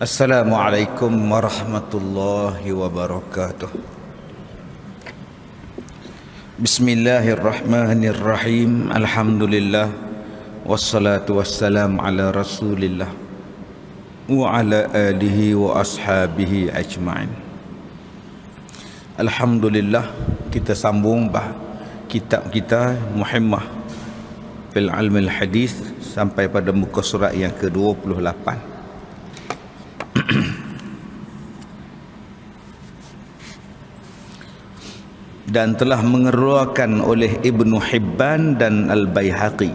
Assalamualaikum warahmatullahi wabarakatuh. Bismillahirrahmanirrahim. Alhamdulillah wassalatu wassalam ala Rasulillah wa ala alihi wa ashabihi ajma'in. Alhamdulillah, kita sambung kitab kita Muhimmah fil Ilmil Hadis sampai pada muka surat yang ke-28. Dan telah mengeluarkan oleh Ibnu Hibban dan Al-Baihaqi,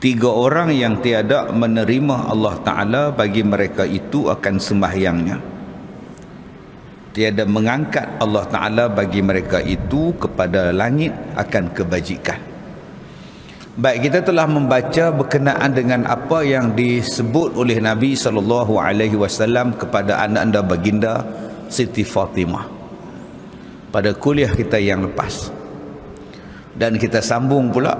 3 orang yang tiada menerima Allah Ta'ala bagi mereka itu akan sembahyangnya, tiada mengangkat Allah Ta'ala bagi mereka itu kepada langit akan kebajikan. Baik, kita telah membaca berkenaan dengan apa yang disebut oleh Nabi SAW kepada anak-anak baginda Siti Fatimah pada kuliah kita yang lepas. Dan kita sambung pula,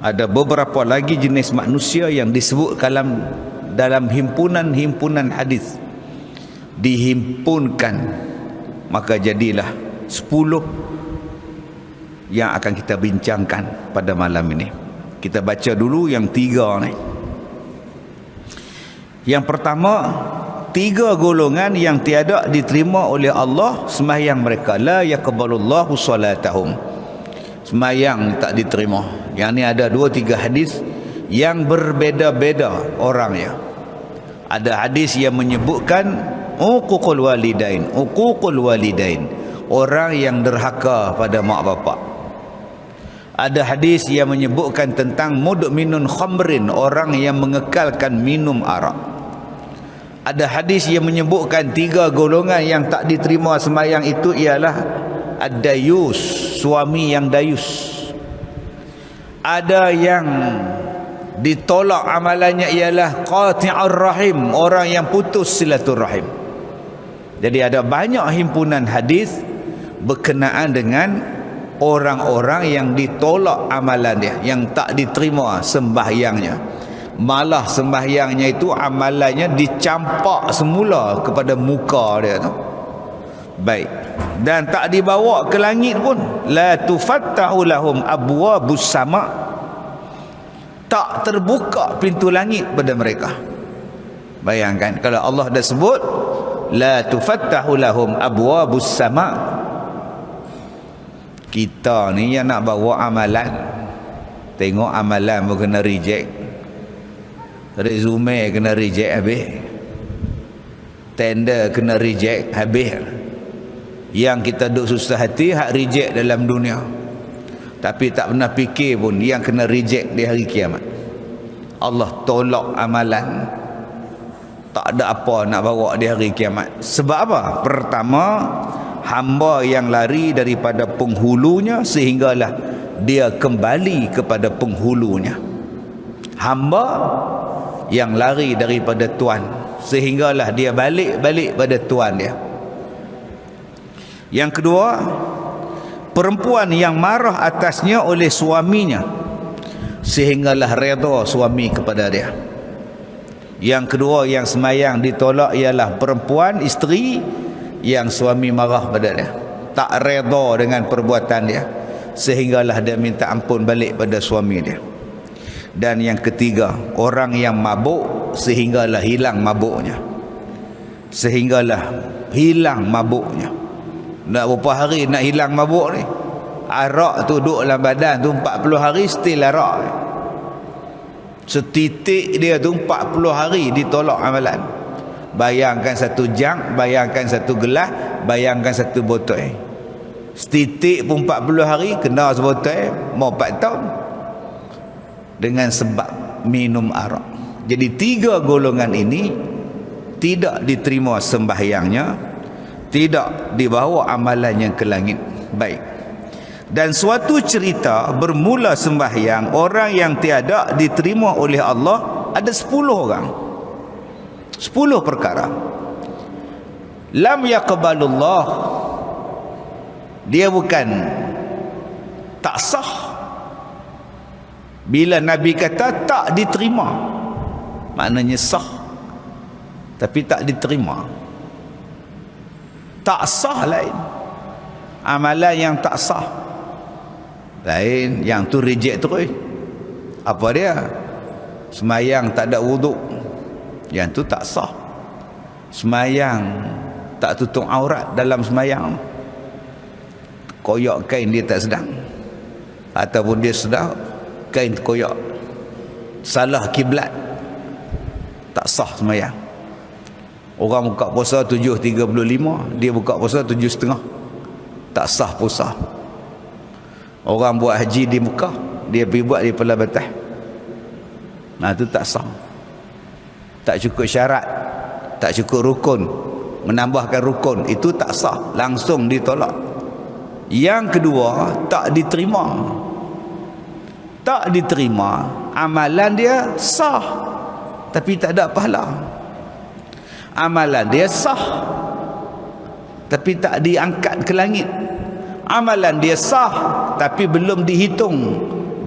ada beberapa lagi jenis manusia yang disebut dalam himpunan hadis, dihimpunkan, maka jadilah 10 yang akan kita bincangkan pada malam ini. Kita baca dulu yang 3 ni. Yang pertama, 3 golongan yang tiada diterima oleh Allah sembahyang mereka. La yaqbalullahu salatahum, sembahyang tak diterima. Yang ni ada 2-3 hadis yang berbeza-beza orangnya. Ada hadis yang menyebutkan uququl walidain, orang yang derhaka pada mak bapak. Ada hadis yang menyebutkan tentang mudminun khamrin, orang yang mengekalkan minum arak. Ada hadis yang menyebutkan 3 golongan yang tak diterima sembahyang itu ialah ad-dayus, suami yang dayus. Ada yang ditolak amalannya ialah qati'ur rahim, orang yang putus silaturahim. Jadi ada banyak himpunan hadis berkenaan dengan orang-orang yang ditolak amalan dia, yang tak diterima sembahyangnya. Malah sembahyangnya itu amalannya dicampak semula kepada muka dia tu. Baik, dan tak dibawa ke langit pun. La tufattahu lahum abwabus sama', tak terbuka pintu langit pada mereka. Bayangkan kalau Allah dah sebut la tufattahu lahum abwabus sama', kita ni yang nak bawa amalan, tengok amalan pun kena reject, resume kena reject habis, tender kena reject habis. Yang kita duk susah hati hak reject dalam dunia, tapi tak pernah fikir pun yang kena reject di hari kiamat. Allah tolak amalan, tak ada apa nak bawa di hari kiamat. Sebab apa? Pertama, hamba yang lari daripada penghulunya sehinggalah dia kembali kepada penghulunya. Hamba yang lari daripada Tuhan sehinggalah dia balik pada Tuhan dia. Yang kedua, perempuan yang marah atasnya oleh suaminya sehinggalah redha suami kepada dia. Yang kedua yang sembahyang ditolak ialah perempuan, isteri yang suami marah pada dia, tak redha dengan perbuatan dia sehinggalah dia minta ampun balik pada suami dia. Dan yang ketiga, orang yang mabuk sehinggalah hilang mabuknya, Nak berapa hari nak hilang mabuk ni? Arak tu duduk dalam badan tu 40 hari still arak. Setitik dia tu 40 hari ditolak amalan. Bayangkan 1 jang, bayangkan 1 gelas, bayangkan 1 botol. Setitik pun 40 hari, kena sebotol, mau 4 tahun. Dengan sebab minum arak. Jadi 3 golongan ini tidak diterima sembahyangnya, tidak dibawa amalannya ke langit. Baik. Dan suatu cerita bermula sembahyang orang yang tiada diterima oleh Allah ada 10 orang. 10 perkara. Lam yaqbalullah, dia bukan tak sah. Bila Nabi kata tak diterima, maknanya sah. tapi tak diterima. Tak sah lain, amalan yang tak sah lain, yang tu reject terus. Apa dia? Semayang tak ada wuduk, yang tu tak sah. Semayang tak tutup aurat dalam semayang, koyak kain dia tak sedang, ataupun dia sedang kain terkoyak, salah kiblat, tak sah semayang. Orang buka puasa 7.35, dia buka puasa 7.30, tak sah puasa. Orang buat haji di Mekah, dia pergi buat di Pelabatah, nah itu tak sah. Tak cukup syarat, tak cukup rukun, menambahkan rukun, itu tak sah, langsung ditolak. Yang kedua, tak diterima. Tak diterima, amalan dia sah tapi tak ada pahala. Amalan dia sah tapi tak diangkat ke langit. Amalan dia sah tapi belum dihitung.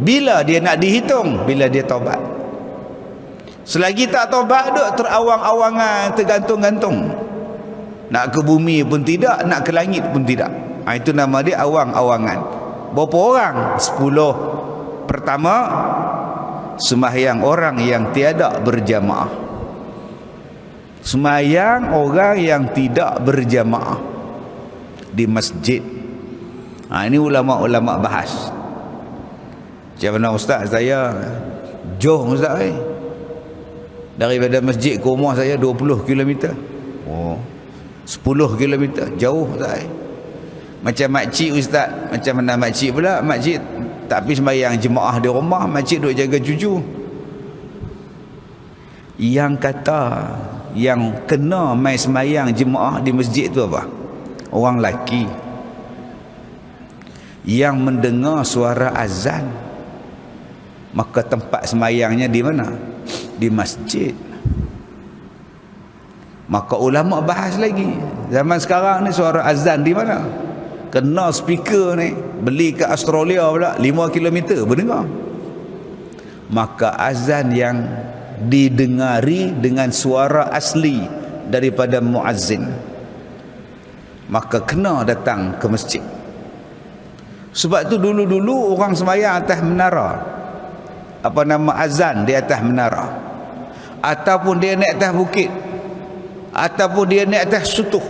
Bila dia nak dihitung? Bila dia taubat. Selagi tak taubat, duk terawang-awangan, tergantung-gantung. Nak ke bumi pun tidak, nak ke langit pun tidak. Itu nama dia awang-awangan. Berapa orang? 10. Pertama, sembahyang orang yang tiada berjamaah. Sembahyang orang yang tidak berjamaah di masjid. Ini ulama-ulama bahas. Macam mana ustaz, saya jauh ustaz, daripada masjid ke rumah saya 20 km. 10 km jauh ustaz. Macam makcik ustaz, macam mana makcik pula? Makcik tapi sembahyang jemaah di rumah, makcik duk jaga cucu. Yang kata yang kena mai sembahyang jemaah di masjid tu apa? Orang lelaki yang mendengar suara azan, maka tempat sembahyangnya di mana? Di masjid. Maka ulama bahas lagi, zaman sekarang ni suara azan di mana? Kena speaker ni, beli ke Australia pula 5 km berdengar. Maka azan yang didengari dengan suara asli daripada muazzin, maka kena datang ke masjid. Sebab tu dulu-dulu orang sembahyang atas menara, apa nama, azan di atas menara, ataupun dia naik atas bukit, ataupun dia naik atas sutuh,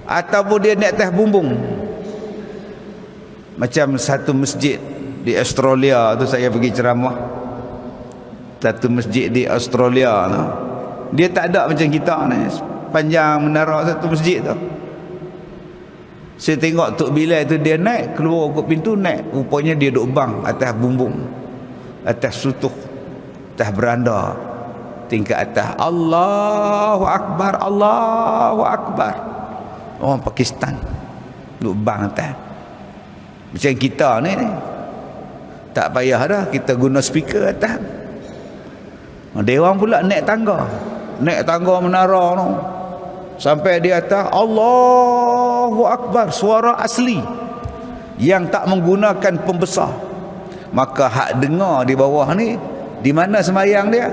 ataupun dia naik atas bumbung. Macam satu masjid di Australia tu, saya pergi ceramah satu masjid di Australia tu, dia tak ada macam kita ni, panjang menara satu masjid tu. Saya tengok Tok Bilal tu, dia naik keluar ke pintu, naik, rupanya dia duduk bang atas bumbung, atas sutuh, atas beranda tingkat atas. Allahu Akbar, Allahu Akbar. Orang Pakistan duduk bang atas. Macam kita ni tak payah dah, kita guna speaker atas. Dewan pula naik tangga menara tu, sampai di atas Allahu Akbar, suara asli yang tak menggunakan pembesar. Maka hak dengar di bawah ni, di mana semayang dia?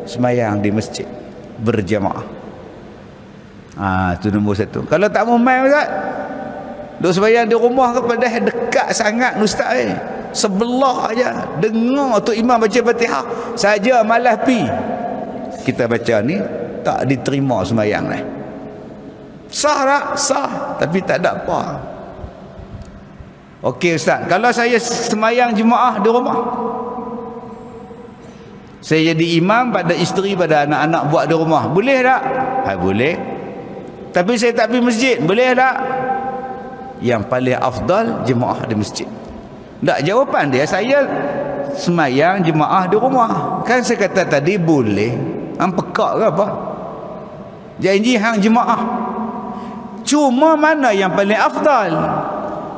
Semayang di masjid berjamaah. Itu nombor satu. Kalau tak mau main ustaz, duk semayang di rumah kepada dekat sangat ustaz, sebelah aja dengar tu imam baca Fatihah saja malas pi. Kita baca ni tak diterima sembahyang ni. Sah tak? Sah, tapi tak ada apa. Okey ustaz, kalau saya sembahyang jemaah di rumah, saya jadi imam pada isteri, pada anak-anak buat di rumah, boleh tak? Boleh. Tapi saya tak pergi masjid, boleh tak? Yang paling afdal jemaah di masjid. Tak, jawapan dia, saya semayang jemaah di rumah. Kan saya kata tadi boleh. Hang pekak ke apa? Janji hang jemaah. Cuma mana yang paling afdal?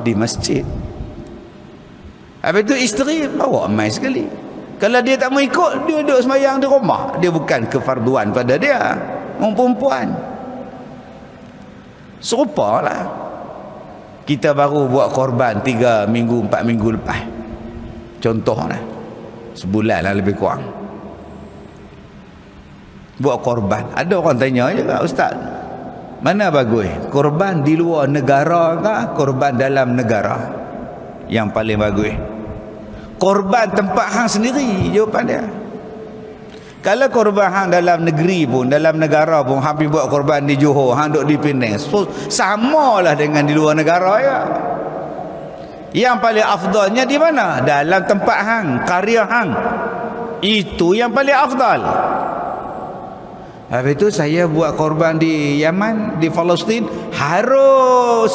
Di masjid. Habis tu isteri bawa mai sekali. Kalau dia tak mau ikut, dia duduk semayang di rumah. Dia bukan kefarduan pada dia. Orang perempuan. Serupalah. Kita baru buat korban 3 minggu 4 minggu lepas, contoh lah, sebulan lah lebih kurang. buat korban. Ada orang tanya juga, ustaz, mana bagus, korban di luar negara ke korban dalam negara yang paling bagus? Korban tempat hang sendiri, jawapan dia. Kalau korban hang dalam negeri pun, dalam negara pun, hang pergi buat korban di Johor, hang duduk di Penang, so, samalah dengan di luar negara ya. Yang paling afdalnya di mana? Dalam tempat hang, karya hang. Itu yang paling afdal. Habis itu saya buat korban di Yaman, di Palestin, harus.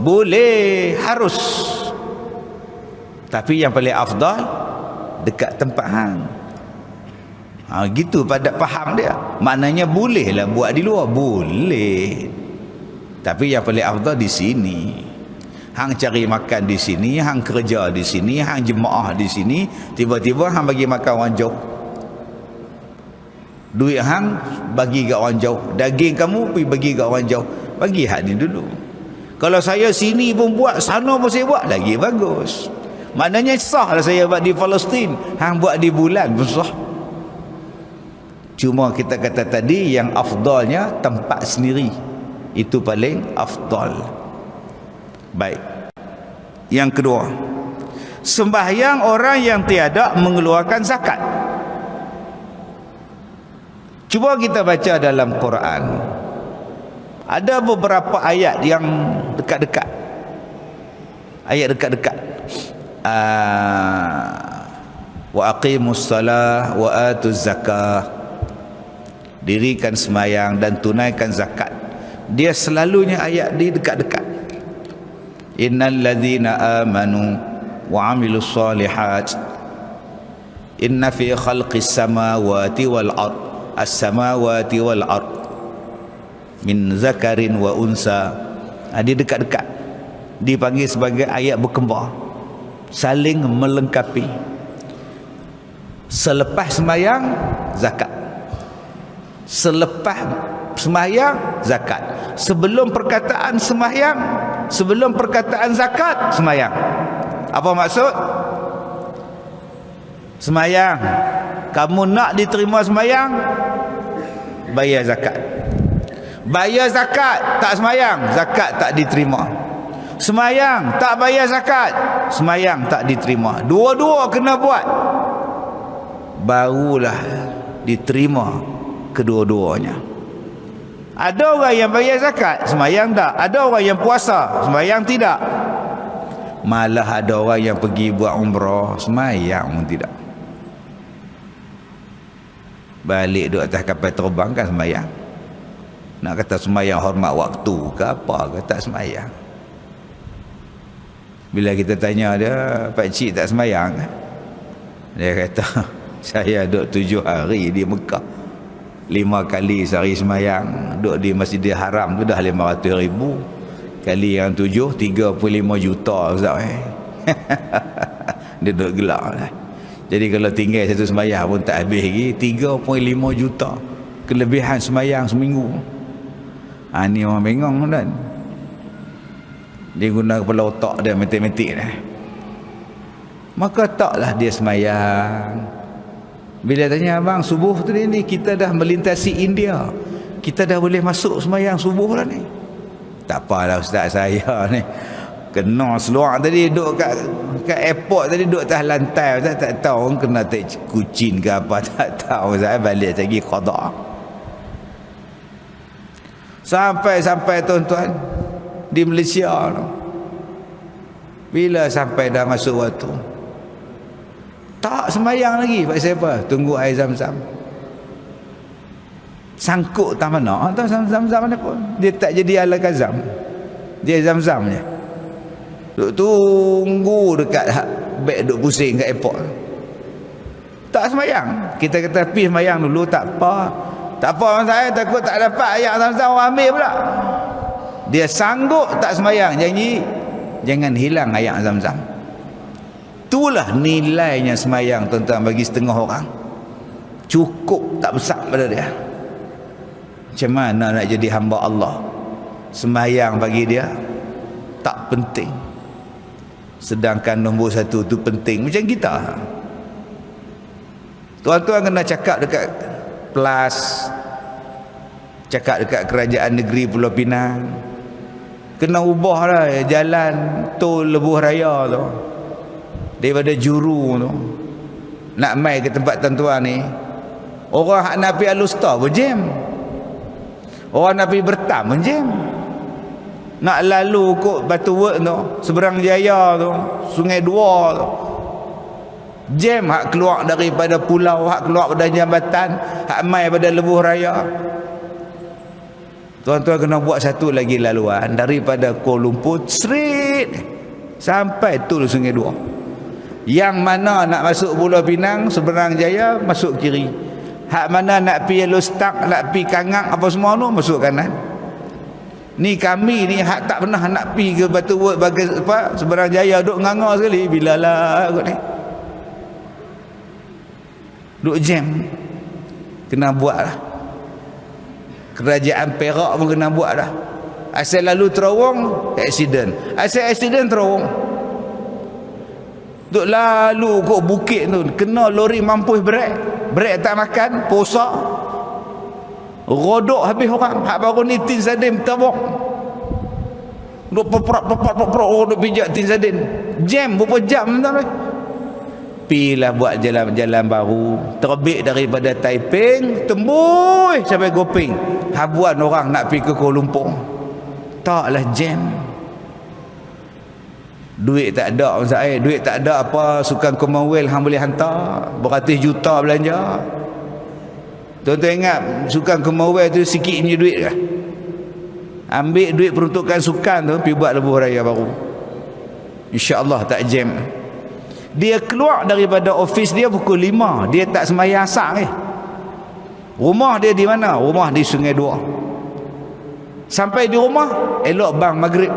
Boleh, harus. Tapi yang paling afdal dekat tempat hang. Gitu pada faham dia. Maknanya bolehlah buat di luar, boleh. Tapi yang paling afdal di sini. Hang cari makan di sini, hang kerja di sini, hang jemaah di sini, tiba-tiba hang bagi makan orang jauh. Duit hang bagi kat orang jauh, daging kamu pergi bagi kat orang jauh. Bagi hak ni dulu. Kalau saya sini pun buat, sana pun saya buat, lagi bagus. Maknanya sah lah saya buat di Palestin, hang buat di bulan pun sah. Cuma kita kata tadi yang afdalnya tempat sendiri, itu paling afdal. Baik. Yang kedua, sembahyang orang yang tiada mengeluarkan zakat. Cuba kita baca dalam Quran. Ada beberapa ayat yang dekat-dekat. Ayat dekat-dekat. Wa aqimus salah wa atuz zakah. Dirikan sembahyang dan tunaikan zakat. Dia selalunya ayat di dekat-dekat. Innal ladzina amanu wa amilus solihat inna fi khalqis samawati wal ard as-samawati wal ard min zakarin wa unsa. Dia dekat-dekat, dipanggil sebagai ayat berkembar, saling melengkapi. Selepas sembahyang zakat, selepas sembahyang zakat, sebelum perkataan sembahyang, sebelum perkataan zakat sembahyang. Apa maksud? Sembahyang, kamu nak diterima sembahyang, bayar zakat. Bayar zakat, tak sembahyang, zakat tak diterima. Sembahyang, tak bayar zakat, sembahyang tak diterima. Dua-dua kena buat, barulah diterima kedua-duanya. Ada orang yang bayar zakat, sembahyang tak. Ada orang yang puasa, sembahyang tidak. Malah ada orang yang pergi buat umrah, sembahyang pun tidak. Balik duduk atas kapal terbang kan sembahyang. Nak kata sembahyang hormat waktu ke apa ke, tak sembahyang. Bila kita tanya dia, Pak Cik tak sembahyang? Dia kata, saya duduk 7 hari di Mekah, 5 kali sehari sembahyang. Duduk di Masjidil Haram tu dah 500,000. Kali yang 7, 35 juta Ustaz. Dia duduk gelak lah. Jadi kalau tinggal satu sembahyang pun tak habis lagi. 3.5 juta kelebihan sembahyang seminggu. Ni orang bengong kan. Dia guna kepala otak dia, matematik dah. Maka taklah dia sembahyang. Bila tanya, abang subuh tu ni kita dah melintasi India, kita dah boleh masuk sembahyang subuh lah ni. Tak apalah ustaz, saya ni kena seluar tadi, duduk kat airport tadi, duduk atas lantai, ustaz tak tahu kena tak kucing ke apa, tak tahu. Saya balik lagi qada. Sampai tuan-tuan di Malaysia tu, bila sampai dah masuk waktu, tak sembahyang lagi. Pak siapa? Tunggu air Zam-Zam. Sangkut tak mana? Tak Zam-Zam mana pun. Dia tak jadi ala kazam. Dia Zam-Zam je. Duk tunggu dekat beg duk pusing kat airport. Tak sembahyang. Kita kata pergi sembahyang dulu, tak apa. Tak apa, saya takut tak dapat air Zam-Zam, orang ambil pula. Dia sanggup tak sembahyang, janji jangan hilang air Zam-Zam. Itulah nilainya sembahyang tuan-tuan bagi setengah orang. Cukup tak besar pada dia. Macam mana nak jadi hamba Allah? Sembahyang bagi dia tak penting, sedangkan nombor 1 tu penting. Macam kita, tuan-tuan kena cakap dekat plus cakap dekat kerajaan negeri Pulau Pinang, kena ubah lah jalan tol Lebuh Raya tu, daripada Juru tu nak mai ke tempat tuan-tuan ni. Orang hak nak pergi Alustar pun jam, orang nak pergi Bertam pun jam, nak lalu kot Batu Work tu, Seberang Jaya tu, Sungai Dua tu jam. Hak keluar daripada pulau, hak keluar pada jambatan, hak mai pada Lebuh Raya. Tuan-tuan kena buat satu lagi laluan daripada Kuala Lumpur straight sampai Tol Sungai Dua. Yang mana nak masuk Pulau Pinang, Seberang Jaya, masuk kiri. Hak mana nak pergi Lostak, nak pergi Kangang apa semua tu, masuk kanan. Ni kami ni hak tak pernah nak pergi ke Batu Work bagi apa Seberang Jaya, duk nganga sekali bilalah kot ni. Duk jam. Kena buat lah. Kerajaan Perak pun kena buat dah. Asal lalu terowong, aksiden. Asal aksiden terowong. Duk lalu kot bukit tu, kena lori mampus brek. Brek tak makan, posak. Rodok habis orang. Hak baru ni tin sadin tabok. Duk peperak, duk pijak tin sadin. Jam berapa jam tuan. Pilah buat jalan-jalan baru, terbit daripada Taiping tembus sampai Gopeng. Habuan orang nak pergi ke Kuala Lumpur, taklah jam. Duit tak ada saya, duit tak ada apa sukan Commonwealth hang boleh hantar beratus juta belanja. Tuan-tuan ingat sukan Commonwealth tu sikitnya duit ke? Ambil duit peruntukan sukan tu pergi buat Lebuh Raya baru, insya-Allah tak jam. Dia keluar daripada ofis dia pukul 5, dia tak sembahyang asar ni. Rumah dia di mana? Rumah di Sungai Dua. Sampai di rumah elok bang maghrib.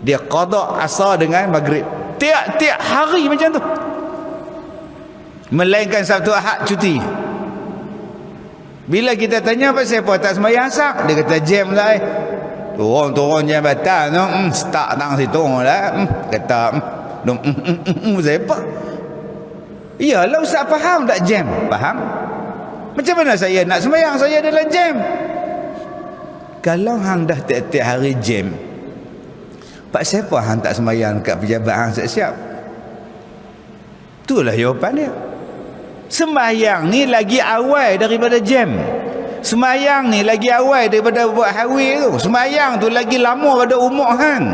Dia qada asar dengan maghrib. Tiap-tiap hari macam tu. Melainkan Sabtu Ahad cuti. Bila kita tanya pasal apa tak sembahyang asar, dia kata jam lah. Turun jambatan tu, start tang situ lah. Kata siapa? Iyalah ustaz faham tak jam? Faham. Macam mana saya nak sembahyang, saya dalam jam? Kalau hang dah tiap-tiap hari jam, pak siapa hang tak sembahyang kat pejabat hang siap-siap? Itulah jawapan dia. Sembahyang ni lagi awal daripada jam. Sembahyang ni lagi awal daripada buat highway tu. Sembahyang tu lagi lama pada umur hang.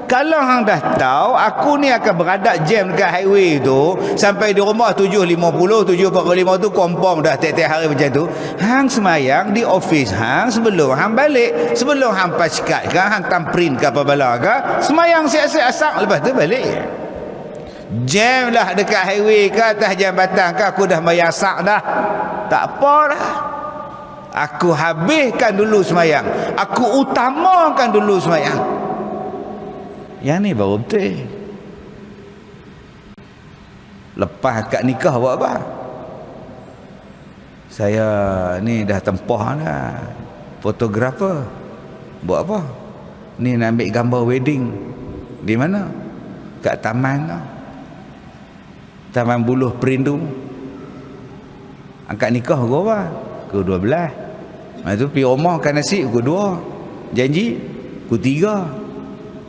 Kalau hang dah tahu aku ni akan beradak jam dekat highway tu sampai di rumah 7.50, 7.45 tu confirm dah tiap-tiap hari macam tu, hang semayang di office hang sebelum hang balik, sebelum hang paskat ke, hang tamprin ke apa bala ke, semayang siap-siap asar, lepas tu balik. Jam lah dekat highway ke atas jambatan ke, aku dah bayar asar dah, tak apa dah, aku habiskan dulu semayang, aku utamakan dulu semayang. Yang ni baru betul. Lepas akad nikah buat apa? Saya ni dah tempah dah fotografer. Buat apa? Ni nak ambil gambar wedding. Di mana? Kat taman tu, Taman Buluh Perindu. Akad nikah pukul apa? Pukul 12. Lepas tu pergi rumah makan nasi pukul 2. Janji pukul 3.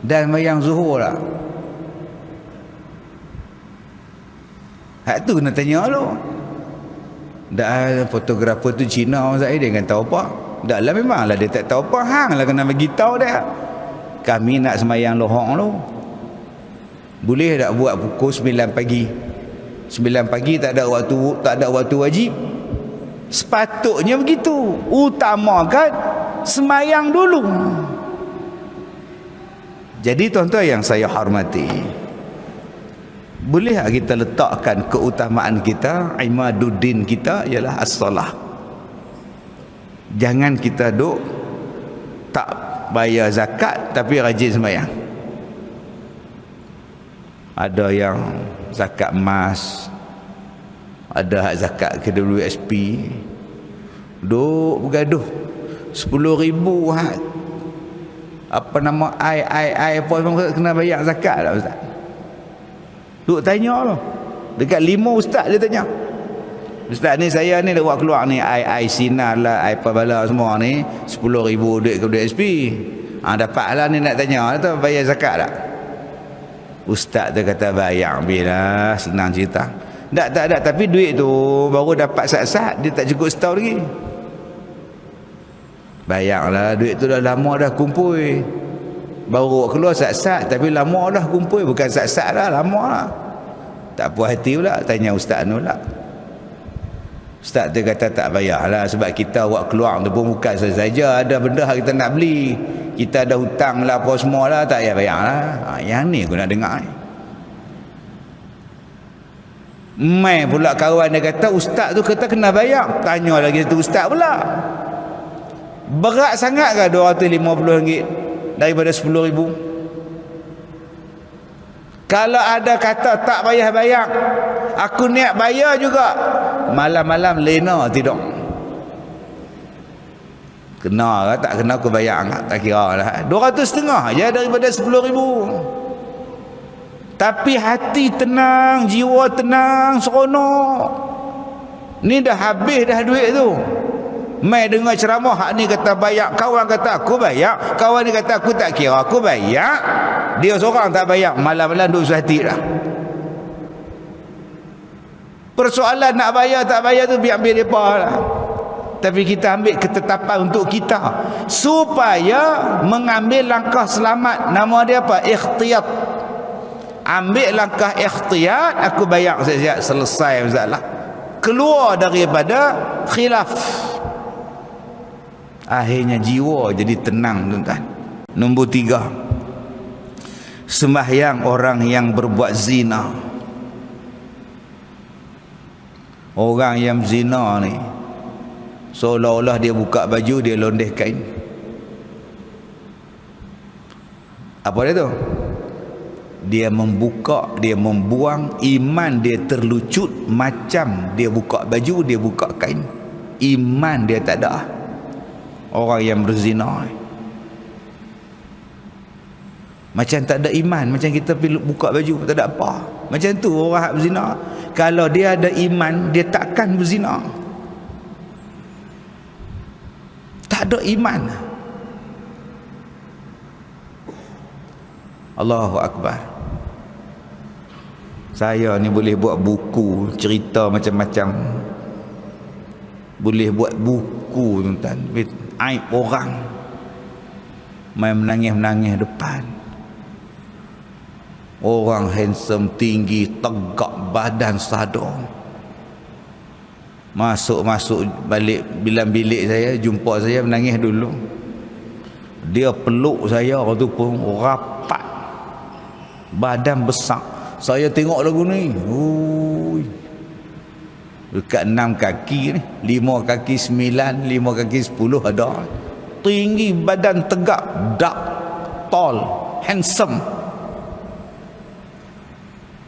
Dan mayang zuhur lah. Hak tu kena tanya lu. Dah fotografer tu Cina orang saya, dia kan tahu apa. Dah lah memanglah dia tak tahu apa. Hang lah kena bagi tahu dia. Kami nak semayang lohong lu. Boleh tak buat pukul 9 pagi? 9 pagi tak ada waktu wajib. Sepatutnya begitu. Utamakan semayang dulu. Jadi tuan-tuan yang saya hormati, boleh tak kita letakkan keutamaan kita, imaduddin kita ialah as-salah. Jangan kita duk tak bayar zakat tapi rajin sembahyang. Ada yang zakat emas, ada hak zakat KWSP, duk bergaduh 10,000 hak apa nama ai apa kena bayar zakat tak ustaz? Duk tanya lah. Dekat 5 ustaz dia tanya. Ustaz ni saya ni dah buat keluar ni ai sinar lah, ai apa bala semua ni 10,000 duit ke duit SP. Dapatlah ni nak tanya tu bayar zakat tak? Ustaz tu kata bayar bila senang cerita. Tak, tapi duit tu baru dapat sat-sat, dia tak cukup setahun lagi. Bayarlah, duit tu dah lama dah kumpul. Baru keluar sat-sat tapi lama dah kumpul, bukan sat-sat dah, lama lah. Tak puas hati pula, tanya ustaz tu pula. Ustaz tu kata tak bayarlah sebab kita buat keluar tu pun bukan saja ada benda kita nak beli. Kita ada hutang lah apa semua lah, tak payah bayarlah. Yang ni aku nak dengar ni. Mai pula kawan dia kata ustaz tu kata kena bayar. Tanya lagi tu ustaz pula. Berat sangat ke RM250 daripada RM10,000? Kalau ada kata tak payah bayar, aku niat bayar juga, malam-malam lena tidur. Kena ke tak kena aku bayar tak kira lah. 250 je daripada 10,000. Tapi hati tenang, jiwa tenang, seronok. Ni dah habis dah duit tu. Mai dengar ceramah hak ni kata bayar, kawan kata aku bayar, kawan ni kata aku tak kira, aku bayar, dia seorang tak bayar, malam-malam duduk hati dah. Persoalan nak bayar tak bayar tu biar-biar depa lah. Tapi kita ambil ketetapan untuk kita supaya mengambil langkah selamat. Nama dia apa? Ikhtiyat. Ambil langkah ikhtiyat, aku bayar siap-siap, selesai masalah. Keluar daripada khilaf. Akhirnya jiwa jadi tenang, tuan-tuan. Nombor 3, sembahyang orang yang berbuat zina. Orang yang zina ni seolah-olah dia buka baju, dia londeh kain. Apa dia tu? Dia membuka, dia membuang, iman dia terlucut macam dia buka baju, dia buka kain. Iman dia tak ada. Orang yang berzina macam tak ada iman, macam kita pergi buka baju tak ada apa. Macam tu orang berzina. Kalau dia ada iman, dia takkan berzina. Tak ada iman. Allahu Akbar. Saya ni boleh buat buku cerita macam-macam. Boleh buat buku, tuan-tuan. Aib orang main menangis-menangis depan. Orang handsome, tinggi, tegak badan, sadar. Masuk balik bilik saya, jumpa saya, menangis dulu. Dia peluk saya, orang tu pun rapat, badan besar. Saya tengok lagu ni, dekat 6 kaki ni, 5 kaki 9, 5 kaki 10 ada. Tinggi, badan tegak, dark, tall, handsome.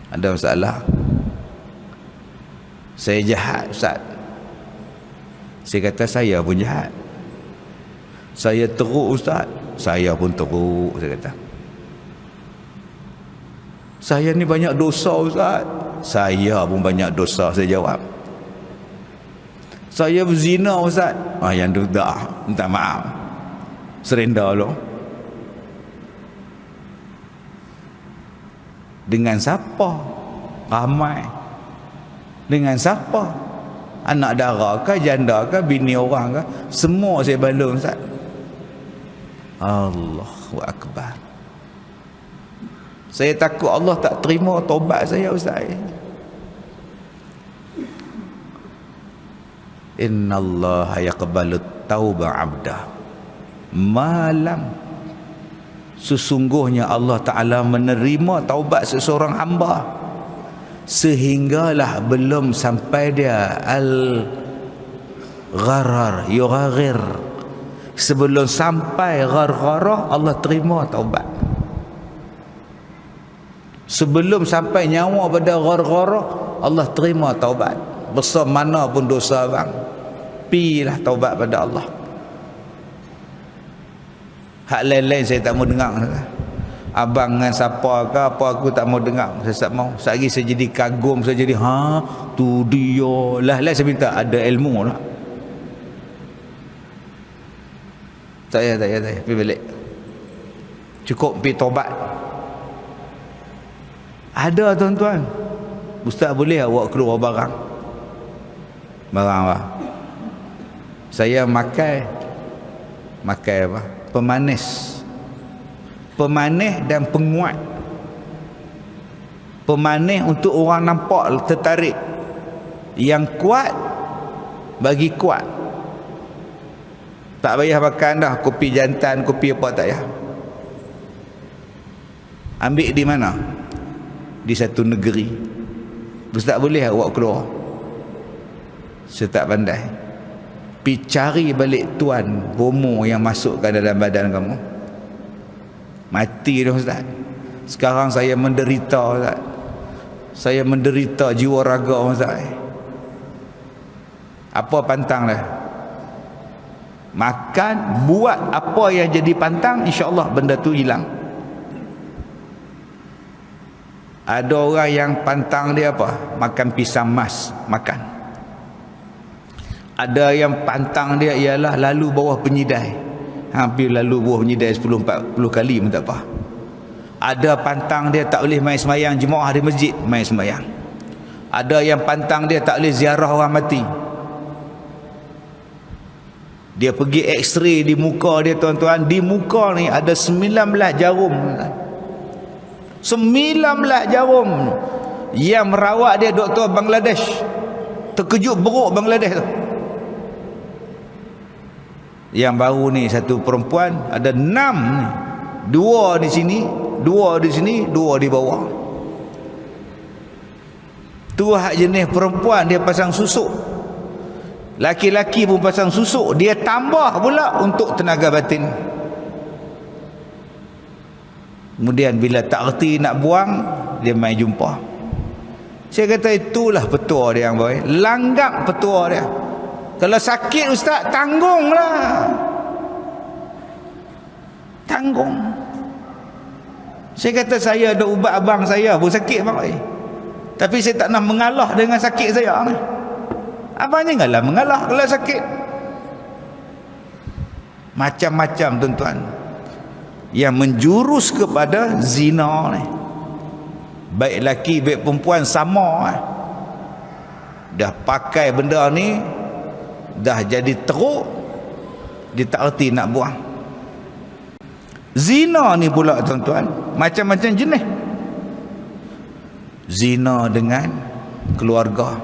Ada masalah. Saya jahat, Ustaz. Saya kata saya pun jahat. Saya teruk, Ustaz. Saya pun teruk, saya kata. Saya ni banyak dosa, Ustaz. Saya pun banyak dosa, saya jawab. Saya berzina, Ustaz. Yang tu dah, minta maaf. Serenda lo. Dengan siapa? Ramai. Dengan siapa? Anak dara ke, janda ke, bini orang ke? Semua saya balun, Ustaz. Allahu Akbar. Saya takut Allah tak terima taubat saya, Ustaz. Innallaha yaqbalu tauba 'abdah malam. Sesungguhnya Allah Ta'ala menerima taubat seseorang hamba sehinggalah belum sampai dia al-gharar, yugharir. Sebelum sampai ghargharah, Allah terima taubat. Sebelum sampai nyawa pada ghargharah, Allah terima taubat. Besar mana pun dosa bang, pilah taubat pada Allah. Hak lain-lain saya tak mau dengar. abang dengan siapa ke apa aku tak mau dengar, saya tak mau. Sehari saya jadi kagum, saya jadi tu dia lah saya minta ada ilmu lah. Tak payah pergi balik, cukup pergi tobat. Ada tuan-tuan, ustaz boleh awak keluar barang apa? Saya makan apa? Pemanis dan penguat. Pemanis untuk orang nampak tertarik, yang kuat bagi kuat. Tak payah makan dah kopi jantan, kopi apa, tak payah. Ambil di mana? Di satu negeri. Ustaz boleh awak keluar? Saya tak pandai. Pergi cari balik tuan bomo yang masukkan dalam badan kamu. Mati dah ustaz. Sekarang saya menderita ustaz. Saya menderita jiwa raga ustaz. Apa pantang dah? Makan, buat apa yang jadi pantang, insya-Allah benda tu hilang. Ada orang yang pantang dia apa? Makan pisang mas, makan. Ada yang pantang dia ialah lalu bawah penyidai. Hampir lalu bawah penyidai 10-40 kali pun tak apa. Ada pantang dia tak boleh main semayang jemaah di masjid, main semayang. Ada yang pantang dia tak boleh ziarah orang mati. Dia pergi x-ray di muka dia tuan-tuan. Di muka ni ada 19 jarum. 19 jarum. Yang merawat dia doktor Bangladesh. Terkejut beruk Bangladesh tu. Yang baru ni satu perempuan ada 6 ni. 2 di sini, 2 di sini, 2 di bawah. Tu hak jenis perempuan dia pasang susuk. Laki-laki pun pasang susuk, dia tambah pula untuk tenaga batin. Kemudian bila tak erti nak buang, dia mai jumpa. Saya kata itulah petua dia yang baik. Langgak petua dia. Kalau sakit ustaz, tanggunglah. Tanggung. Saya kata saya ada ubat abang saya pun sakit bang. Tapi saya tak nak mengalah dengan sakit saya ni. Abang janganlah mengalah kalau sakit. Macam-macam tuan-tuan yang menjurus kepada zina ni. Baik laki baik perempuan sama. Dah pakai benda ni, dah jadi teruk, dia tak erti nak buang. Zina ni pula tuan-tuan macam-macam jenis. Zina dengan keluarga,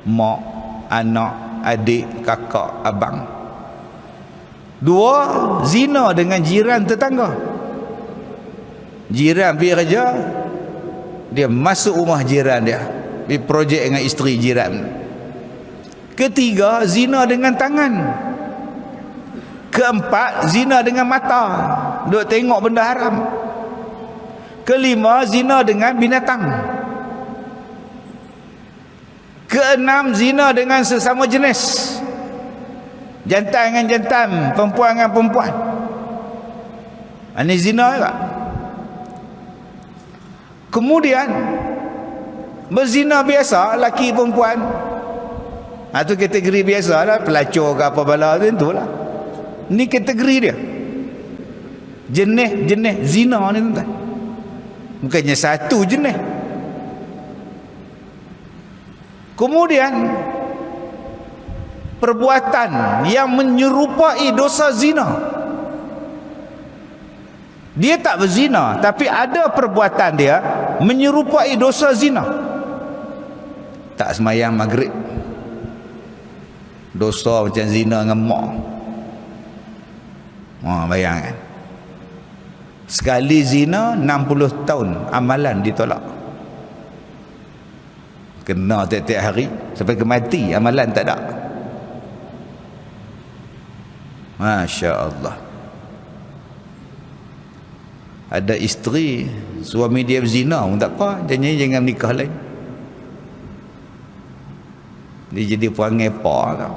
mak, anak, adik, kakak, abang. 2, zina dengan jiran tetangga. Jiran pergi kerja, dia masuk rumah jiran dia, pergi projek dengan isteri jiran. 3, zina dengan tangan. 4, zina dengan mata, duk tengok benda haram. 5, zina dengan binatang. 6, zina dengan sesama jenis, jantan dengan jantan, perempuan dengan perempuan. Ini zina juga. Kemudian berzina biasa, laki perempuan. Itu kategori biasa lah, pelacur ke apa bala tu lah. Ini kategori dia. Jenis-jenis zina ni tuan. Bukannya satu jenis. Kemudian perbuatan yang menyerupai dosa zina. Dia tak berzina, tapi ada perbuatan dia menyerupai dosa zina. Tak semayang maghrib, dosa macam zina dengan mak. Bayangkan. Sekali zina 60 tahun amalan ditolak. Kena tiap-tiap hari sampai ke mati, amalan tak ada. Masya Allah. Ada isteri suami dia berzina pun tak apa, jangan nikah lain. Dia jadi perangai apa tau.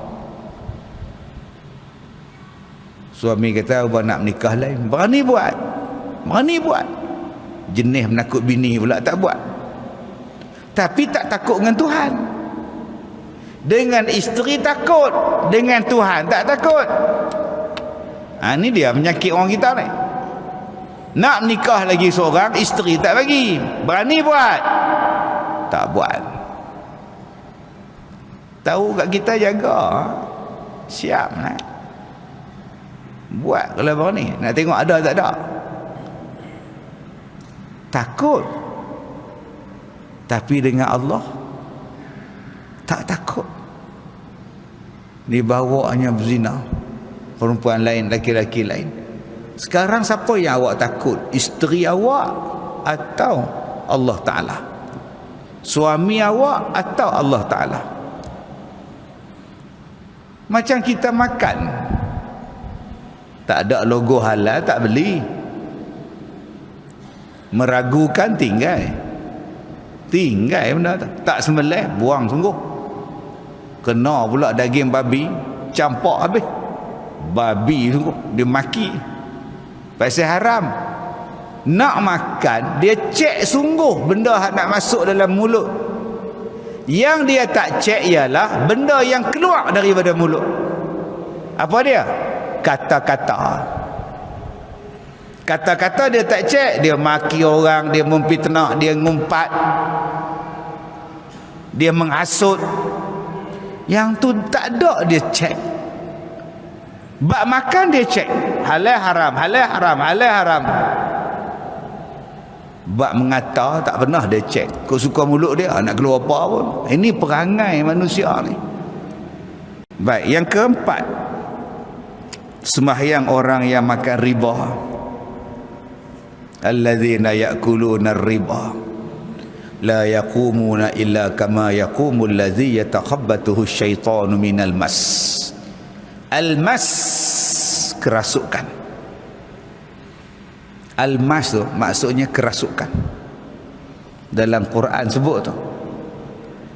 Suami kata abang nak menikah lain, berani buat. berani buat. Jenis menakut bini pula tak buat. Tapi tak takut dengan Tuhan. Dengan isteri takut, dengan Tuhan tak takut. Ni dia penyakit orang kita ni. Nak nikah lagi seorang, isteri tak bagi. Berani buat, tak buat. Tahu kat kita jaga, siap nak buat. Kalau berani nak tengok ada tak ada, takut. Tapi dengan Allah tak takut. Dibawanya berzina perempuan lain, laki-laki lain. Sekarang siapa yang awak takut? Isteri awak atau Allah Ta'ala? Suami awak atau Allah Ta'ala? Macam kita makan, tak ada logo halal tak beli. Meragukan tinggal benda tu. Tak sembelih, buang sungguh. Kena pula daging babi, campak habis. Babi sungguh, dia maki pasal haram. Nak makan, dia cek sungguh benda nak masuk dalam mulut. Yang dia tak cek ialah benda yang keluar daripada mulut. Apa dia? Kata-kata. Kata-kata dia tak cek, dia maki orang, dia memfitnah, dia ngumpat, dia menghasut. Yang tu tak ada dia cek. Bak makan dia cek, halal haram, halal haram, halal haram. Bak mengata tak pernah dia cek. Kau suka mulut dia nak keluar apa pun. Ini perangai manusia ni. Baik, yang keempat, sembahyang orang yang makan riba. Alladzina ya'kuluna ar-riba la yaqumuna illa kama yaqumul ladzi yatakhabbathu asyaitanu minal mas. Al-mas, kerasukan. Al-mas tu maksudnya kerasukan. Dalam Quran sebut tu,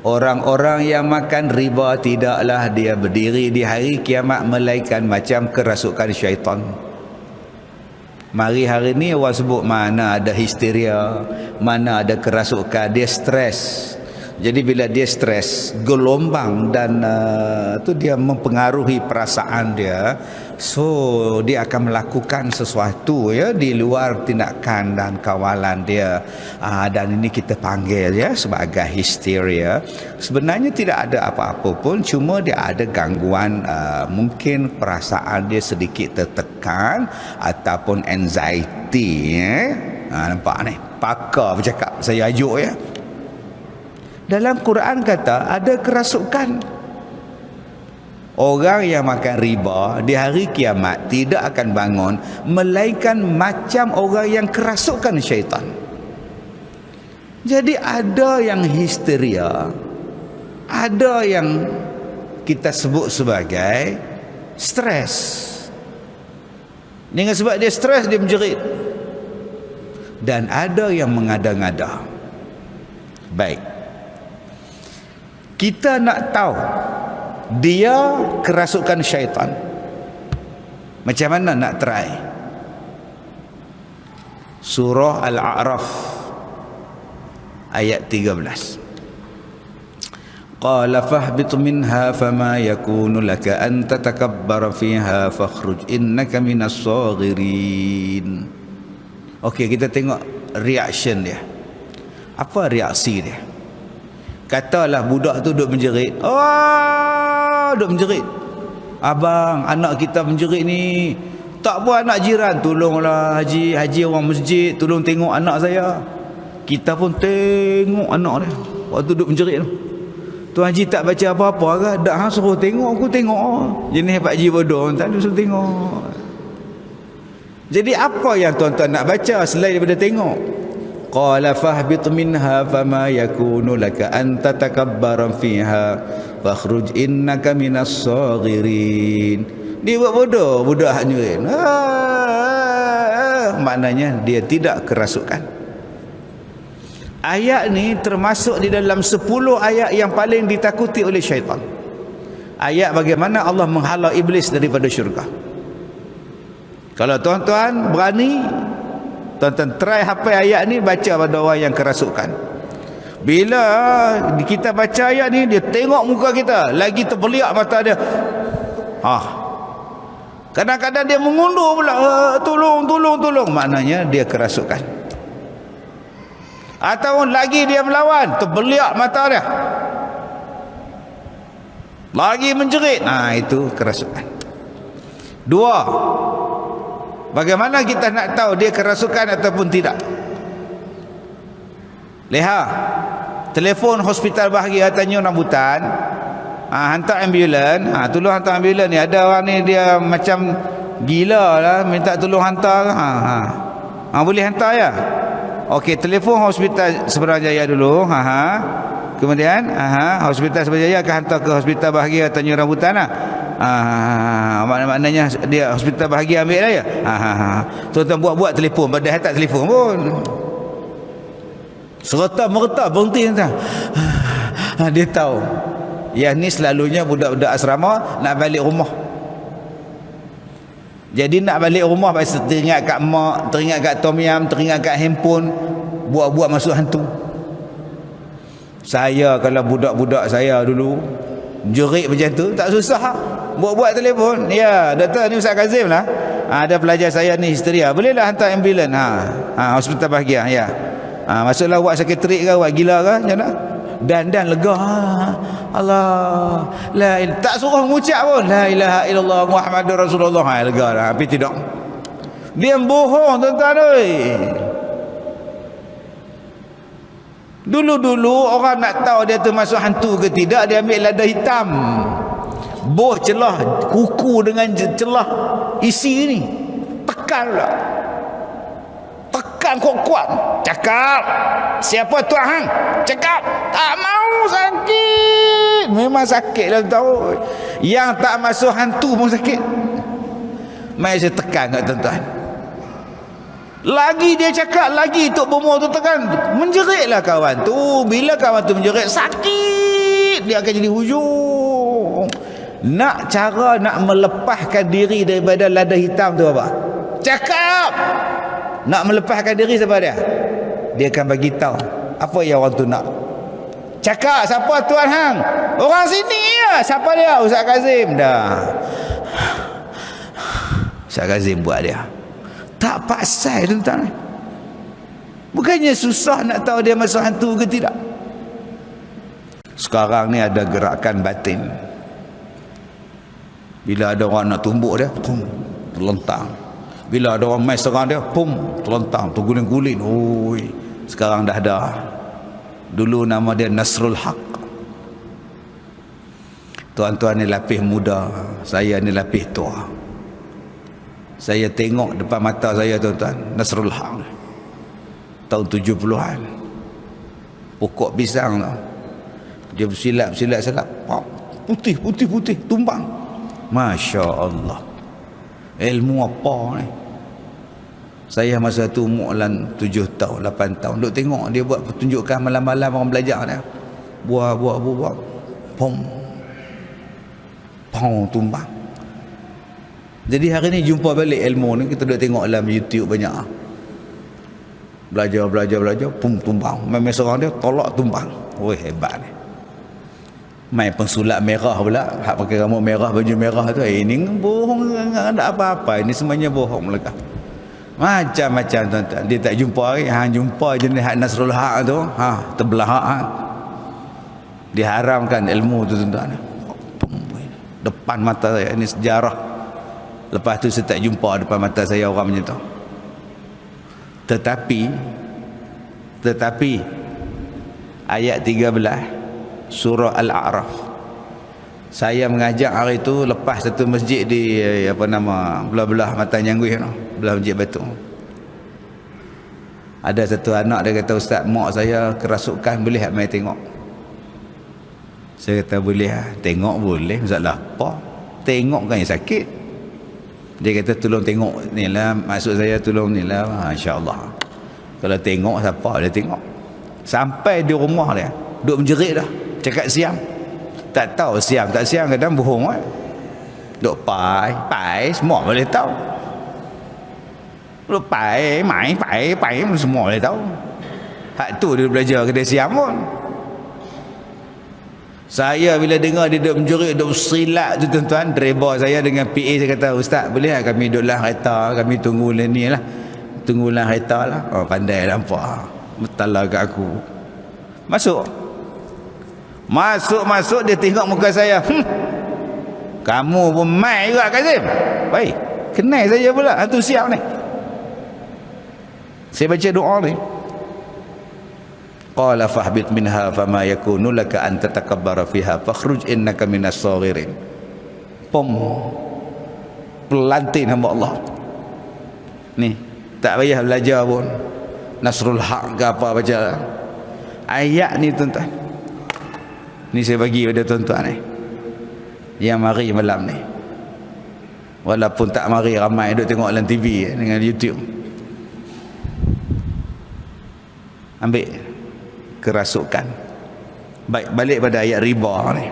orang-orang yang makan riba tidaklah dia berdiri di hari kiamat melainkan macam kerasukan syaitan. Mari hari ni orang sebut mana ada histeria, mana ada kerasukan, dia stres. Jadi bila dia stres, gelombang dan tu dia mempengaruhi perasaan dia. So dia akan melakukan sesuatu ya di luar tindakan dan kawalan dia. Dan ini kita panggil ya sebagai histeria. Sebenarnya tidak ada apa-apa pun, cuma dia ada gangguan, mungkin perasaan dia sedikit tertekan ataupun anxiety ya. Nampak ni, pakar bercakap, saya ajuk ya. Dalam Quran kata ada kerasukan. Orang yang makan riba di hari kiamat tidak akan bangun melainkan macam orang yang kerasukan syaitan. Jadi ada yang histeria, ada yang kita sebut sebagai stres. Dengan sebab dia stres, dia menjerit. Dan ada yang mengada-ngada. Baik, kita nak tahu dia kerasukan syaitan, macam mana nak try? Surah Al-A'raf ayat 13. Qala fahbit minha fama yakunu laka an tatakabbara fiha fakhruj innaka minas saghirin. Okey, kita tengok reaction dia. Apa reaksi dia? Katalah budak tu duk menjerit. Duk menjerit. Abang, anak kita menjerit ni. Tak apa anak jiran, tolonglah haji orang masjid, tolong tengok anak saya. Kita pun tengok anak dia waktu duk menjerit tu. Tuan haji tak baca apa-apa ke? Dak hang suruh tengok, aku tengok. Jenis Pak Haji bodoh, tak suruh tengok. Jadi apa yang tuan-tuan nak baca selain daripada tengok? Qala fahbit minha fama yakunu laka an tatakabbara fiha fakhruj innaka minas saghirin. Dia buat bodoh, budak hak nyerin. Maknanya dia tidak kerasukan. Ayat ni termasuk di dalam 10 ayat yang paling ditakuti oleh syaitan. Ayat bagaimana Allah menghalau iblis daripada syurga. Kalau tuan-tuan berani Tuan-tuan try hafal ayat ni, baca pada orang yang kerasukan. Bila kita baca ayat ni, dia tengok muka kita, lagi terbeliak mata dia. Kadang-kadang dia mengundur pula, tolong. Maknanya dia kerasukan. Atau lagi dia melawan, terbeliak mata dia, lagi menjerit. Itu kerasukan. Dua, bagaimana kita nak tahu dia kerasukan ataupun tidak? Lihat, telefon hospital bahagia Tanjung Rambutan, hantar ambulan. Tolong hantar ambulan ni, ada orang ni dia macam gila lah, minta tolong hantar. Boleh hantar ya? Okey, telefon hospital Seberajaya dulu. Kemudian hospital Seberajaya akan hantar ke hospital bahagia Tanjung Rambutan lah. Maknanya dia hospital bahagia ambil lah ya. Tuan-tuan buat telefon, padahal tak telefon pun. Serta-merta berhenti tuan. Dia tahu yang ni selalunya budak-budak asrama nak balik rumah. Jadi nak balik rumah pasal teringat kat mak, teringat kat tom yam, teringat kat handphone, buat-buat masuk hantu. Saya kalau budak-budak saya dulu jerit macam tu, tak susah buat-buat telefon. Ya, doktor ni Ustaz Kazim lah. Ada pelajar saya ni histeria, bolehlah hantar ambulan. Hospital bahagia ya. Masuklah buat sekretari ke, buat gila ke macam mana? Dan lega. Allah, tak suruh mengucap pun la ilaha illallah Muhammadur Rasulullah. Lega dah. Tapi tidak, dia bohong tuan-tuan oi. Dulu-dulu orang nak tahu dia tu masuk hantu ke tidak, dia ambil lada hitam, boh celah kuku dengan celah isi ni, tekan pula, tekan kuat-kuat, cakap siapa tuan hang, cakap tak mau, sakit, memang sakit lah tahu. Yang tak masuk hantu pun sakit. Mari saya tekan kat tuan-tuan. Lagi dia cakap, lagi Tok Bomo tu tekan, menjeritlah kawan tu. Bila kawan tu menjerit, sakit, dia akan jadi hujung. Cara nak melepaskan diri daripada lada hitam tu apa? Cakap. Nak melepaskan diri siapa dia? Dia akan bagi tahu apa yang orang tu nak. Cakap, siapa tuan hang? Orang sini ya. Siapa dia? Ustaz Kazim. Dah, Ustaz Kazim buat dia. Tak pasal tuan-tuan. Bukannya susah nak tahu dia masuk hantu ke tidak. Sekarang ni ada gerakan batin. Bila ada orang nak tumbuk dia, pum, terlentang. Bila ada orang main serang dia, pum, terlentang, terguling-guling. Oi, sekarang dah ada. Dulu nama dia Nasrul Haq. Tuan-tuan ni lapis muda, saya ni lapis tua. Saya tengok depan mata saya tuan-tuan, Nasrul Haq tahun 70-an. Pokok pisang tu, dia bersilap, putih, tumbang. Masya Allah, ilmu apa ni. Saya masa tu umur 7 tahun, 8 tahun, duk tengok dia buat pertunjukan malam-malam orang belajar dia. Buah, pom, tumbang. Jadi hari ni jumpa balik ilmu ni, kita dah tengok dalam YouTube banyak. Belajar, pum, tumbang. Main serang dia, tolak tumbang. Oi, hebat ni. Main pensulap merah pula, hak pakai rambut merah, baju merah tu. Ini bohong, tak ada apa-apa. Ini semuanya bohong mereka. Macam-macam tuan-tuan. Dia tak jumpa hari, hang jumpa jenis hak Nasrul Haq tu, terbelah hak. Diharamkan ilmu tu tuan-tuan. Depan mata saya, ini sejarah. Lepas tu saya tak jumpa depan mata saya orang macam tu. Tetapi ayat 13 surah Al-A'raf, saya mengajak hari tu lepas satu masjid di belah-belah Mata Nyangguih tu, belah Masjid Batu. Ada satu anak dia kata, Ustaz, mak saya kerasukan, boleh tak mai tengok? Saya kata boleh lah. Tengok boleh, masalah apa? Tengok kan yang sakit. Dia kata tolong tengok ni lah, maksud saya tolong ni lah. InsyaAllah kalau tengok, siapa dia tengok. Sampai di rumah dia duk menjerit dah, cakap siam. Tak tahu siam tak siam, kadang bohong kan. Duk pai semua boleh tahu. Lu pai, mai, pai semua dia tahu. Hak tu dia belajar kedai siam pun. Saya bila dengar dia duk menjerit, duk silat tu tuan-tuan, driver saya dengan PA saya kata, "Ustaz, boleh tak kami duduk dalam kereta, kami tunggu ni lah. Tunggu dalam kereta lah." Oh, pandai nampak. Betala kat aku. Masuk dia tengok muka saya. Kamu pun mai juga Kazim. Baik, kenal saya pula. Tu siap ni. Saya baca doa ni. Qala fahbit minha fama yakunu laka an tatakabbara fiha fakhruj innaka minas saghirin. Pelantin hamba Allah. Ni, tak payah belajar pun. Nasrul Haq ke apa baca. Ayat ni tuan-tuan. Ni saya bagi pada tuan-tuan ni. Yang mari malam ni. Walaupun tak mari ramai duk tengok dalam TV dengan YouTube. Ambil kerasukan. Baik, balik pada ayat riba ni.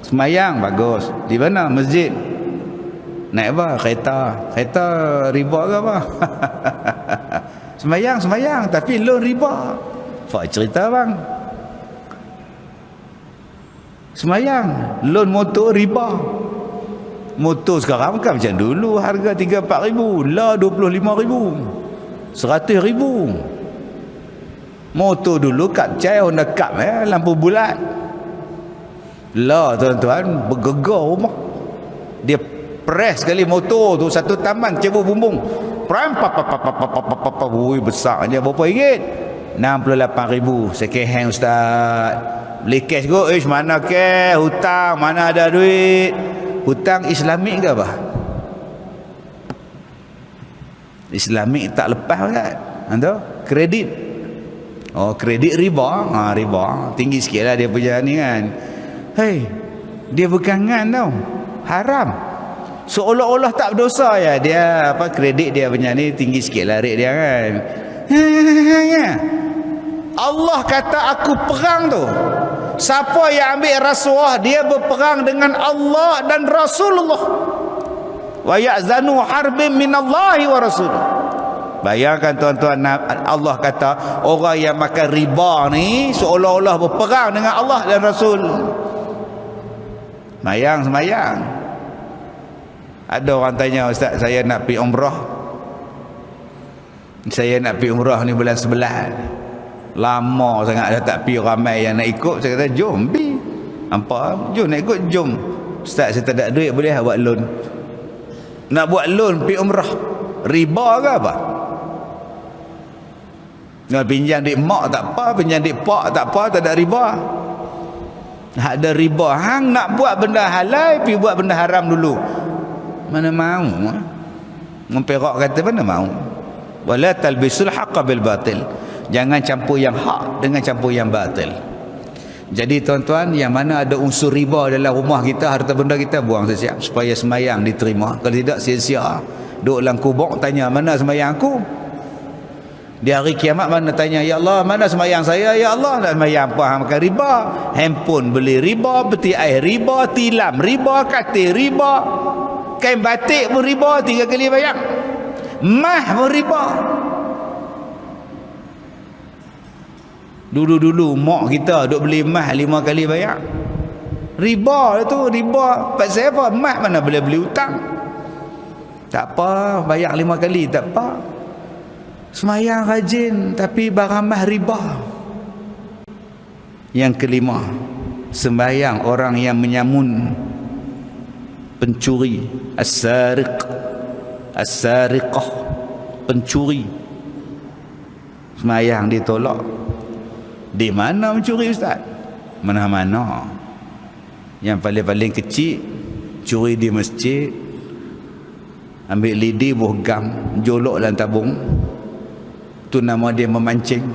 Semayang bagus. Di mana? Masjid. Naik apa? Kereta riba ke apa? Semayang tapi loan riba. Fak cerita bang. Semayang loan motor riba. Motor sekarang kan macam dulu, harga 3-4 ribu, lah 25 ribu, 100 ribu. Motor dulu Cup Chai, Honda Cup lampu bulat. Lah tuan-tuan, bergegar rumah. Dia press sekali motor tu, satu taman cebur bumbung. Pram wui besarnya berapa ringgit? 68,000 second hand ustaz. Beli cash go, mana cash? Hutang, mana ada duit? Hutang Islamik ke apa? Islamik tak lepas kan? Anda kredit. Oh, kredit riba. Riba tinggi sikit lah dia punya ni kan. Hei, dia bukan ngan tau, haram. Seolah-olah tak berdosa ya. Dia apa, kredit dia punya ni tinggi sikit lah rate dia kan. Allah kata aku perang tu. Siapa yang ambil rasuah, dia berperang dengan Allah dan Rasulullah. Wa ya'zanu harbin minallahi wa rasul. Bayangkan tuan-tuan, Allah kata orang yang makan riba ni seolah-olah berperang dengan Allah dan Rasul. Semayang. Ada orang tanya, "Ustaz, saya nak pergi umrah. Saya nak pergi umrah ni bulan 11. Lama sangat dah tak pergi, ramai yang nak ikut." Saya kata, "Jom pergi." Apa? "Jom nak ikut, jom." "Ustaz, saya tak ada duit, boleh buat loan." Nak buat loan pergi umrah. Riba ke apa? Nak pinjam duit mak tak apa, pinjam duit pak tak apa, tak ada riba. Ada riba. Hang nak buat benda halal, pergi buat benda haram dulu. Mana mau? Memperak kata mana mau? Wala talbisul haqqa bil batil. Jangan campur yang hak dengan campur yang batil. Jadi tuan-tuan, yang mana ada unsur riba dalam rumah kita, harta benda kita, buang siap supaya semayang diterima. Kalau tidak, sia-sia. Duduk dalam kubur tanya, "Mana semayang aku?" Di hari kiamat mana tanya, "Ya Allah, mana semayang saya?" "Ya Allah, nak semayang apa? Hang makan riba. Handphone beli riba, peti air riba, tilam riba, katil riba, kain batik pun riba, 3 kali bayar. Mah pun riba." Dulu mak kita duk beli mah 5 kali bayar. Riba tu, riba. Pasal apa? Mah mana boleh beli hutang. Tak apa, bayar 5 kali tak apa. Semayang rajin tapi barang mah riba. Yang kelima, sembahyang orang yang menyamun, pencuri, as-sariqah, pencuri. Semayang ditolak. Di mana mencuri ustaz? Mana-mana. Yang paling-paling kecil, curi di masjid, ambil lidi buah gam, jolok dalam tabung. Tu nama dia memancing.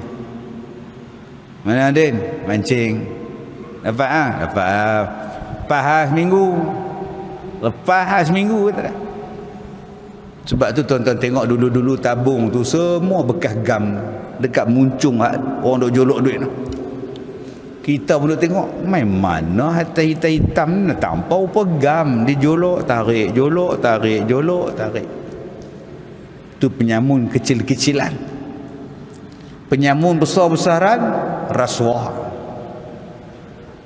Mana Din? Mancing. Dapat Dapat Lepas seminggu kata dah. Sebab tu tuan-tuan tengok dulu-dulu tabung tu semua bekas gam dekat muncung orang duk jolok duit tu. Kita pun duk tengok, main mana harta hitam ni tampau apa gam dijolok tarik, jolok tarik, jolok tarik. Itu penyamun kecil-kecilan. Penyamun besar-besaran rasuah.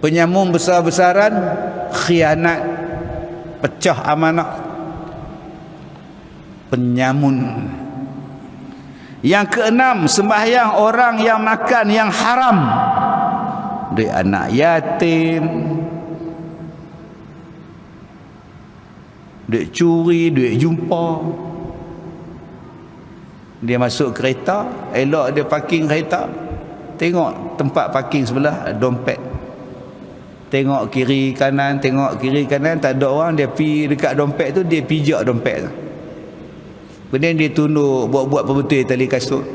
Penyamun besar-besaran khianat, pecah amanah. Penyamun. Yang keenam, sembahyang orang yang makan yang haram. Duit anak yatim, duit curi, duit jumpa. Dia masuk kereta, elok dia parking kereta, tengok tempat parking sebelah dompet, tengok kiri kanan, tak ada orang, dia pergi dekat dompet tu, dia pijak dompet tu. Kemudian dia tunduk buat-buat perbetul tali kasut,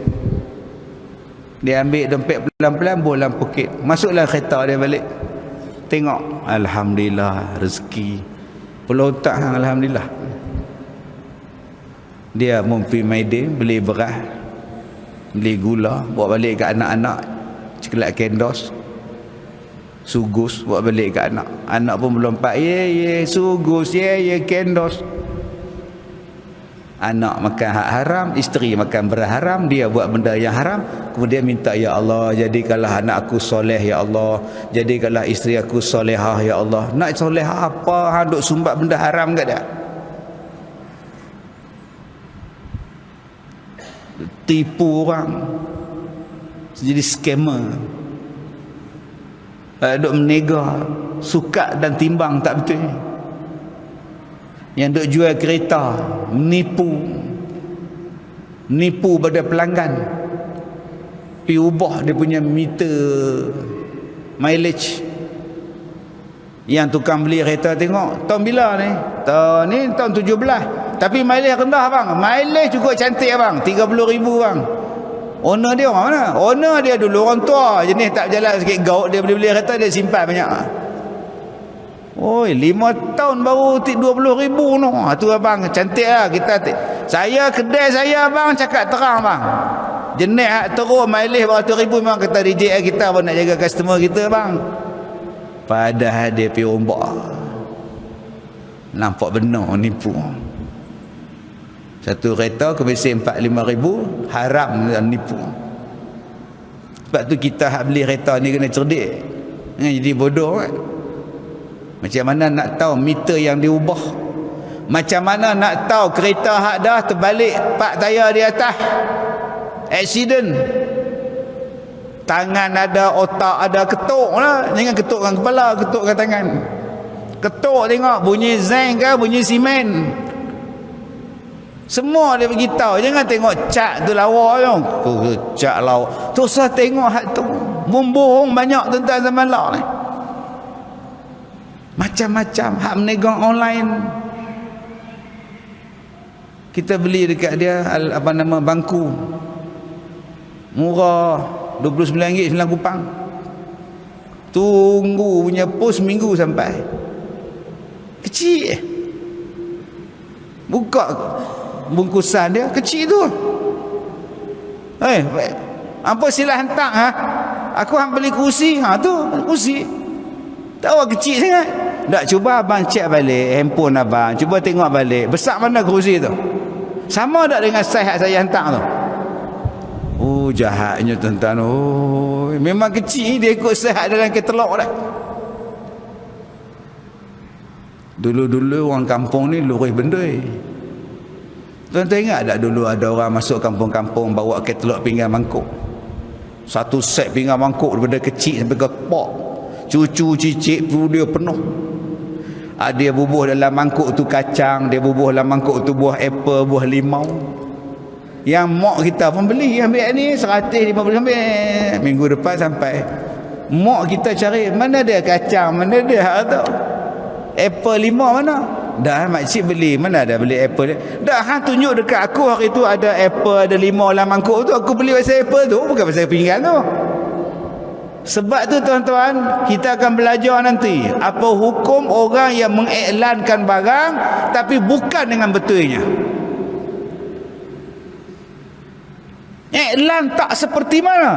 dia ambil dompet pelan-pelan bolam poket, masuklah kereta dia balik, tengok alhamdulillah rezeki pelotak, alhamdulillah. Dia mumpi Maidin, beli beras, beli gula, bawa balik ke anak-anak, coklat kendos, sugus, bawa balik ke anak. Anak pun melompat, ye sugus, ye kendos. Anak makan hak haram, isteri makan beras haram, dia buat benda yang haram. Kemudian minta, ya Allah, jadikanlah anak aku soleh, ya Allah, jadikanlah isteri aku solehah, ya Allah. Nak solehah apa? Duk sumbat benda haram kat dia. Tipu orang, jadi scammer, duk menega sukat dan timbang tak betul. Yang duk jual kereta, menipu pada pelanggan, pergi ubah dia punya meter mileage. Yang tukang beli kereta tengok, tahun bila ni? Tahun ni tahun 17, tapi mileage rendah bang. Mileage cukup cantik bang, 30,000 bang. Owner dia orang mana? Owner dia dulu orang tua, jenis tak berjalan sikit gaut, dia beli kereta, dia simpan banyak. Oi, 5 tahun baru 20,000 no. Tu abang cantik lah. Saya kedai saya bang cakap terang bang, jenis hak terus mileage beratus ribu memang kata reject kita pun nak jaga customer kita bang. Padahal dia pergi ombak, nampak benar nipu. Satu kereta komisen 4-5 ribu, haram nipu. Sebab tu kita hak beli kereta ni kena cerdik, jangan jadi bodoh kan. Macam mana nak tahu meter yang diubah? Macam mana nak tahu kereta hak dah terbalik pak tayar di atas, accident, tangan ada, otak ada, ketuk lah. Jangan ketukkan kepala, ketukkan tangan. Ketuk tengok bunyi zinc ke bunyi simen, semua dia beritahu. Jangan tengok cat tu lawa tu, cat lawa tu usah tengok hak tu. Membohong banyak tentang zaman lah ni, macam-macam hak menegang online. Kita beli dekat dia bangku murah RM29.9. Tunggu punya pos minggu sampai, kecil. Buka bungkusan dia kecil tu. Apa sila hantar ha? Aku hang beli kursi, tu kursi. Tahu kecil sangat. Tak, cuba abang cek balik handphone abang, cuba tengok balik besar mana kerusi tu, sama tak dengan saiz saya hantar tu? Oh, jahatnya tuan-tuan. Oh, memang kecil, dia ikut saiz dalam katalog dah. Dulu-dulu orang kampung ni lurus benda. Tuan-tuan ingat tak dulu ada orang masuk kampung-kampung bawa katalog pinggan mangkuk, satu set pinggan mangkuk daripada kecil sampai ke pok, cucu cicit perlu dia penuh. Dia bubuh dalam mangkuk tu kacang, dia bubuh dalam mangkuk tu buah apple, buah limau. Yang mak kita pun beli, ambil ni 150 ambil. Minggu depan sampai, mak kita cari mana dia kacang, mana dia tu apple, limau mana. Dah makcik beli, mana ada beli apple dia. Dah hang tunjuk dekat aku hari tu ada apple, ada limau dalam mangkuk tu, aku beli pasal apple tu, bukan pasal pinggan tu. Sebab tu tuan-tuan, kita akan belajar nanti apa hukum orang yang mengiklankan barang tapi bukan dengan betulnya. Iklan tak seperti mana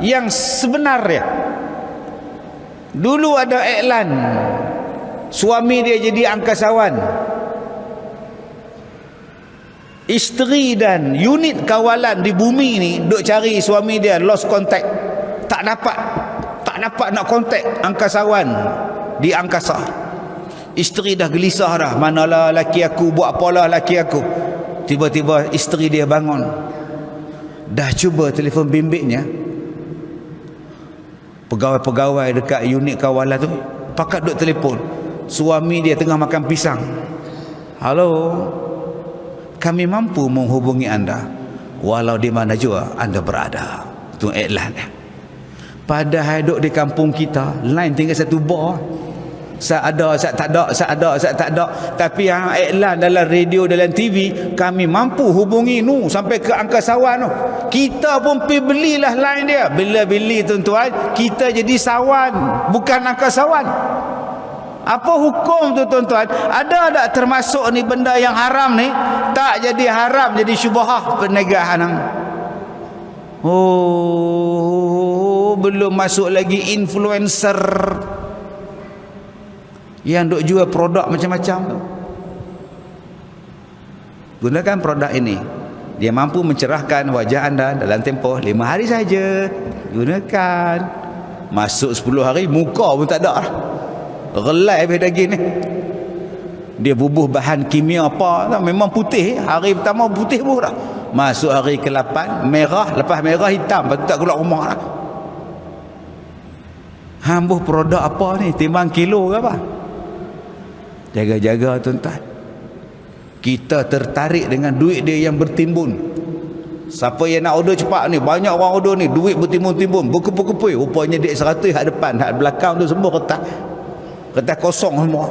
yang sebenarnya. Dulu ada iklan suami dia jadi angkasawan, Isteri dan unit kawalan di bumi ni duk cari suami dia, lost contact, tak dapat nak kontak angkasawan di angkasa. Isteri dah gelisah dah, manalah laki aku, buat apalah laki aku. Tiba-tiba isteri dia bangun, dah cuba telefon bimbitnya, pegawai-pegawai dekat unit kawalan tu pakat duk telefon, suami dia tengah makan pisang. Halo, kami mampu menghubungi anda walau di mana juga anda berada. Itu iklan dia. Padahal duduk di kampung kita, line tinggal satu bar. Saat ada, saat tak ada, saat ada, saat tak ada. Tapi yang iklan dalam radio, dalam TV, kami mampu hubungi sampai ke angkasawan tu. Kita pun pergi belilah line dia. Bila beli tuan-tuan, kita jadi sawan, bukan angkasawan. Apa hukum tu tuan-tuan? Ada tak termasuk ni benda yang haram ni? Tak jadi haram, jadi syubhah perniagaan. Oh, belum masuk lagi influencer yang duk jual produk macam-macam tu. Gunakan produk ini, dia mampu mencerahkan wajah anda dalam tempoh 5 hari saja. Gunakan. Masuk 10 hari, muka pun tak ada, relai habis daging ni. Dia bubuh bahan kimia apa, memang putih. Hari pertama putih pun dah. Masuk hari ke-8 merah, lepas merah hitam, lepas tu tak keluar rumah dah. Hambuh produk apa ni, timbang kilo ke apa? Jaga-jaga tuan-tuan. Kita tertarik dengan duit dia yang bertimbun. Siapa yang nak order cepat ni, banyak orang order ni, duit bertimbun-timbun, berkepul-kepul. Rupanya duit 100 hak depan, hak belakang tu semua kertas kosong semua.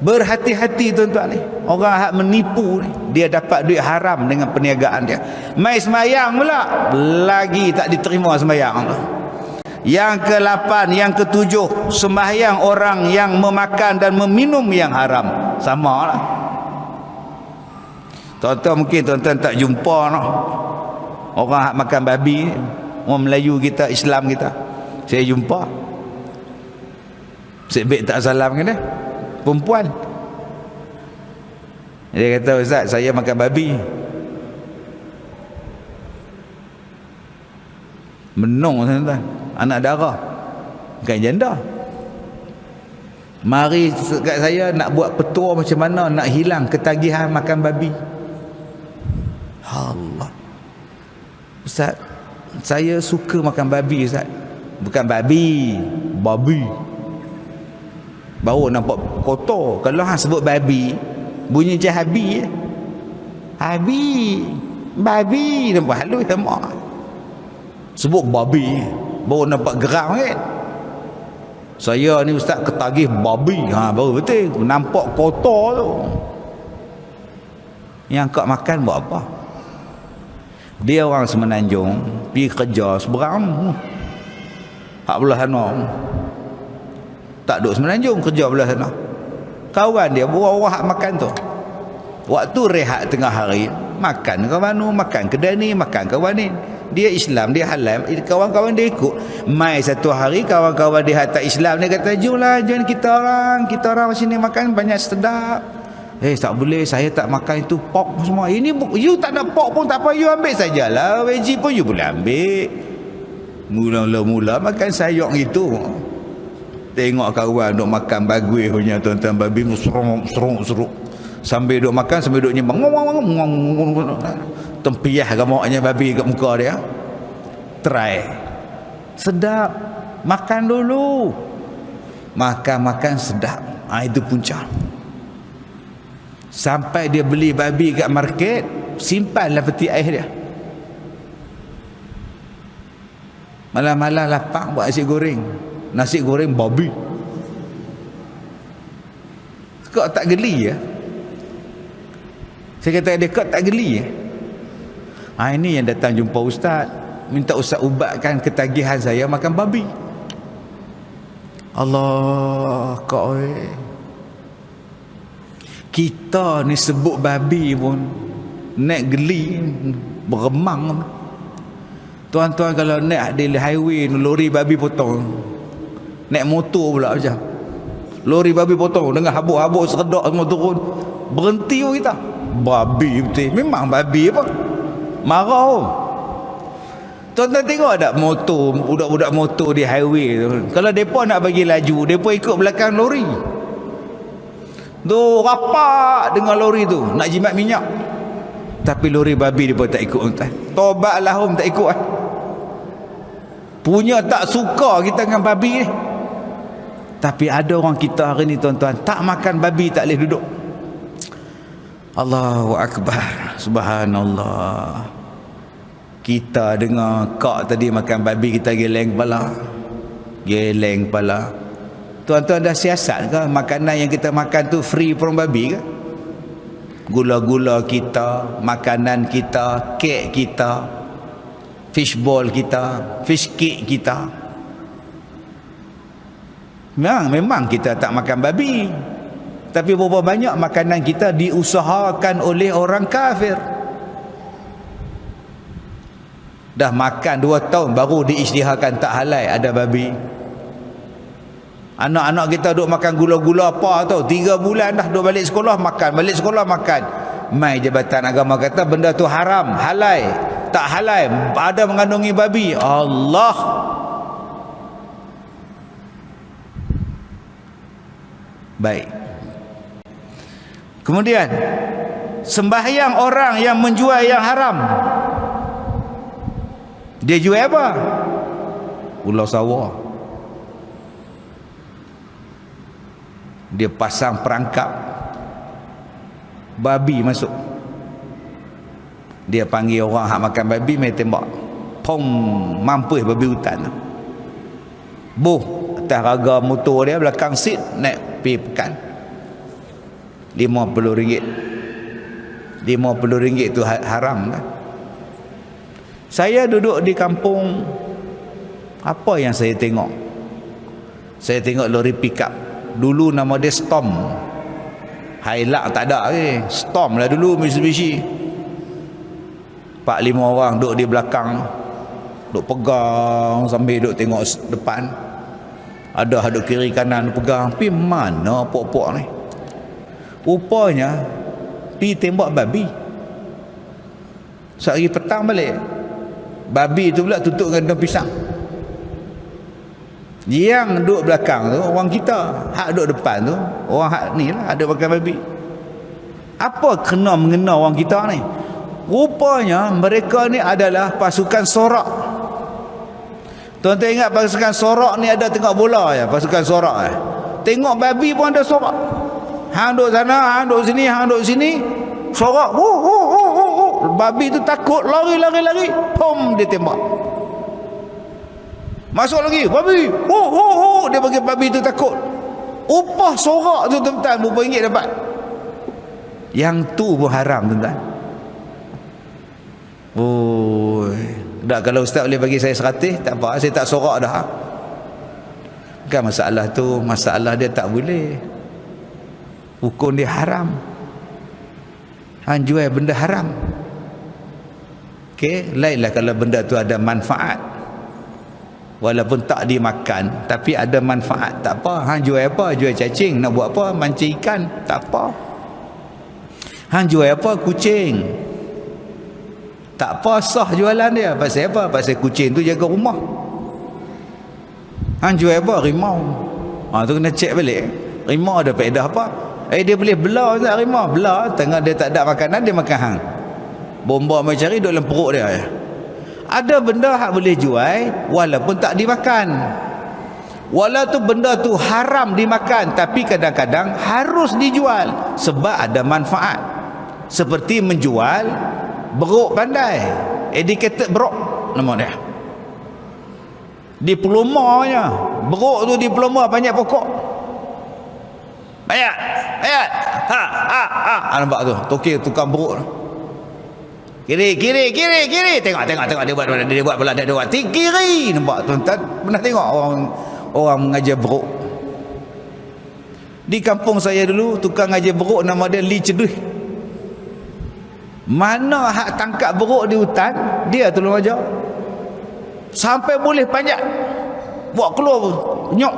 Berhati-hati tuan-tuan ni. Orang hak menipu ni, dia dapat duit haram dengan perniagaan dia. Mai semayang pula, lagi tak diterima semayang. Yang ke-8, yang ke-7, sembahyang orang yang memakan dan meminum yang haram. Sama lah. Tuan-tuan mungkin tuan-tuan tak jumpa noh, orang hak makan babi, orang Melayu kita, Islam kita. Saya jumpa. Sebab tak salam kan dia, perempuan. Dia kata, Ustaz, saya makan babi. Menung tuan-tuan, anak darah, bukan janda. Mari kat saya nak buat petua macam mana nak hilang ketagihan makan babi. Allah, Ustaz, saya suka makan babi Ustaz. Bukan babi, babi. Baru nampak kotor. Kalau hang sebut babi, bunyi macam habi. Habi, babi, nampak halus sama. Sebut babi, baru nampak geram kan. Saya ni Ustaz ketagih babi. Baru betul. Nampak kotor tu. Yang kau makan buat apa? Dia orang Semenanjung, pergi kerja seberang. Hak belah sana. Tak duduk Semenanjung, kerja belah sana. Kawan dia buat hak makan tu. Waktu rehat tengah hari, makan ke mana, makan kedai ni, makan ke mana. Dia Islam, dia halal, kawan-kawan dia ikut. Mai satu hari kawan-kawan dia tak Islam, dia kata, jomlah, jom kita orang sini makan banyak sedap. Tak boleh, saya tak makan itu pork semua. Ini you tak nak pork pun tak apa, you ambil sajalah. Veggie pun you boleh ambil. Mula-mula makan sayur gitu. Tengok kawan duk makan bagui punya tuan-tuan, babi seruk. Sambil duk makan, sambil duk nyembang. Tempiah gamaknya babi kat muka dia. Try. Sedap. Makan dulu. Makan sedap. Itu punca. Sampai dia beli babi kat market, simpanlah peti air dia. Malam-malam lapang buat nasi goreng babi. Kau tak geli ya? Saya kata dia, kau tak geli ya? Ini yang datang jumpa Ustaz, minta Ustaz ubatkan ketagihan saya makan babi. Allah, kau kita ni sebut babi pun naik geli, beremang. Tuan-tuan kalau naik di highway, lori babi potong, naik motor pula macam lori babi potong dengan habuk-habuk seredak semua turun, berhenti pun kita. babi betul. Memang babi apa? Marah. Tuan-tuan tengok tak motor, budak-budak motor di highway tu. Kalau mereka nak bagi laju, mereka ikut belakang lori. Tu rapat dengan lori tu, nak jimat minyak. Tapi lori babi mereka tak ikut. Tobatlah tak ikut. Punya tak suka kita dengan babi ni. Tapi ada orang kita hari ni tuan-tuan, tak makan babi tak boleh duduk. Allahu Akbar. Subhanallah. Kita dengar kak tadi makan babi, kita geleng kepala. Geleng kepala. Tuan-tuan dah siasat ke makanan yang kita makan tu free from babi ke? Gula-gula kita, makanan kita, kek kita, fishball kita, fish cake kita. Memang kita tak makan babi. Tapi berapa banyak makanan kita diusahakan oleh orang kafir. Dah makan 2 tahun baru diisytiharkan tak halal ada babi. Anak-anak kita duk makan gula-gula apa tau, 3 bulan dah duk balik sekolah makan, balik sekolah makan. Mai Jabatan Agama kata benda tu haram, halal. Tak halal, ada mengandungi babi. Allah. Baik. Kemudian sembahyang orang yang menjual yang haram. Dia jual apa? Ular sawah. Dia pasang perangkap babi masuk. Dia panggil orang hak makan babi, mai tembak. Pom, mampus babi hutan. Buh, atas raga motor dia belakang seat naik pergi pekan. RM50. RM50 tu haram kan? Saya duduk di kampung, apa yang saya tengok? Saya tengok lori pickup. Dulu nama dia Storm. Hilux tak ada ke? Storm lah dulu Mitsubishi. 4-5 orang duduk di belakang, duduk pegang sambil duduk tengok depan. Ada duduk kiri kanan pegang. Tapi mana pok-pok ni? Rupanya pergi tembak babi. Sehari petang balik, babi tu pula tutup dengan daun pisang. Yang duduk belakang tu orang kita, hak duduk depan tu orang hak ni lah, ada makan babi. Apa kena mengena orang kita ni? Rupanya mereka ni adalah pasukan sorak. Tuan-tuan ingat pasukan sorak ni ada tengok bola ya, pasukan sorak tengok babi pun ada sorak. Hang duduk sana, hang duduk sini, hang duduk sini, sorak. Babi tu takut, lari. Pom, dia tembak. Masuk lagi, babi. Dia bagi babi tu takut. Upah sorak tu tuan-tuan, berapa ringgit dapat? Yang tu pun haram tuan-tuan. Dah kalau ustaz boleh bagi saya 100, tak apa, saya tak sorak dah. Kan masalah tu, masalah dia tak boleh. Hukum dia haram. Hang jual benda haram. Okey, lainlah kalau benda tu ada manfaat. Walaupun tak dimakan, tapi ada manfaat, tak apa. Hang jual apa? Jual cacing, nak buat apa? Mancing ikan, tak apa. Hang jual apa? Kucing, tak apa, sah jualan dia. Pasal apa? Pasal kucing tu jaga rumah. Hang jual apa? Rimau. Tu kena cek balik. Rimau ada faedah apa? Dia boleh belah tak rimau? Belah, tengah dia tak ada makanan, dia makan hang. Bomba mai cari duduk dalam perut dia. Ada benda hak boleh jual walaupun tak dimakan. Walaupun benda tu haram dimakan, tapi kadang-kadang harus dijual sebab ada manfaat. Seperti menjual beruk pandai, educated beruk nama dia. Diplomanya beruk tu, diploma banyak pokok. Bayat. Nampak tu, tokek tukang beruk. Kiri. Tengok dia buat pula, dia buat kiri. Nampak tuan-tuan, pernah tengok orang mengajar beruk? Di kampung saya dulu tukang ngajar beruk nama dia Li Ceduh. Mana hak tangkap beruk di hutan, dia tolong ajar. Sampai boleh panjat, buat keluar nyok.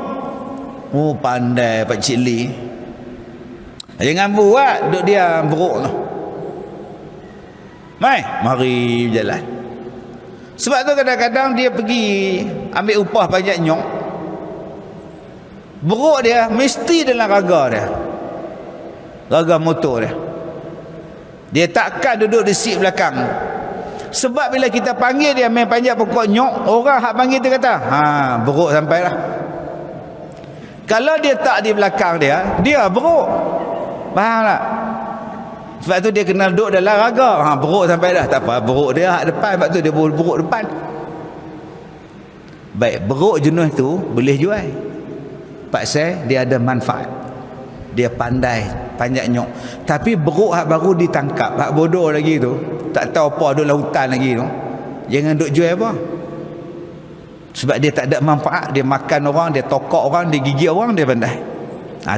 Pandai Pak Cik Li. Jangan buat duduk dia beruk tu. mari berjalan. Sebab tu kadang-kadang dia pergi ambil upah banyak nyok, beruk dia mesti dalam raga dia, raga motor dia. Dia takkan duduk di seat belakang. Sebab bila kita panggil dia main panjat pokok nyok, orang hak panggil dia kata, beruk sampai lah. Kalau dia tak di belakang dia beruk. Faham tak? Sebab tu dia kena duduk dalam raga. Beruk sampai dah. Tak apa, beruk dia hak depan. Sebab tu dia beruk depan. Baik, beruk jenis tu boleh jual. Pasal dia ada manfaat. Dia pandai panjat nyok. Tapi beruk hak baru ditangkap, hak bodoh lagi tu, tak tahu apa duduk dalam hutan lagi tu, jangan duk jual apa. Sebab dia tak ada manfaat. Dia makan orang, dia tokok orang, dia gigit orang, dia pandai.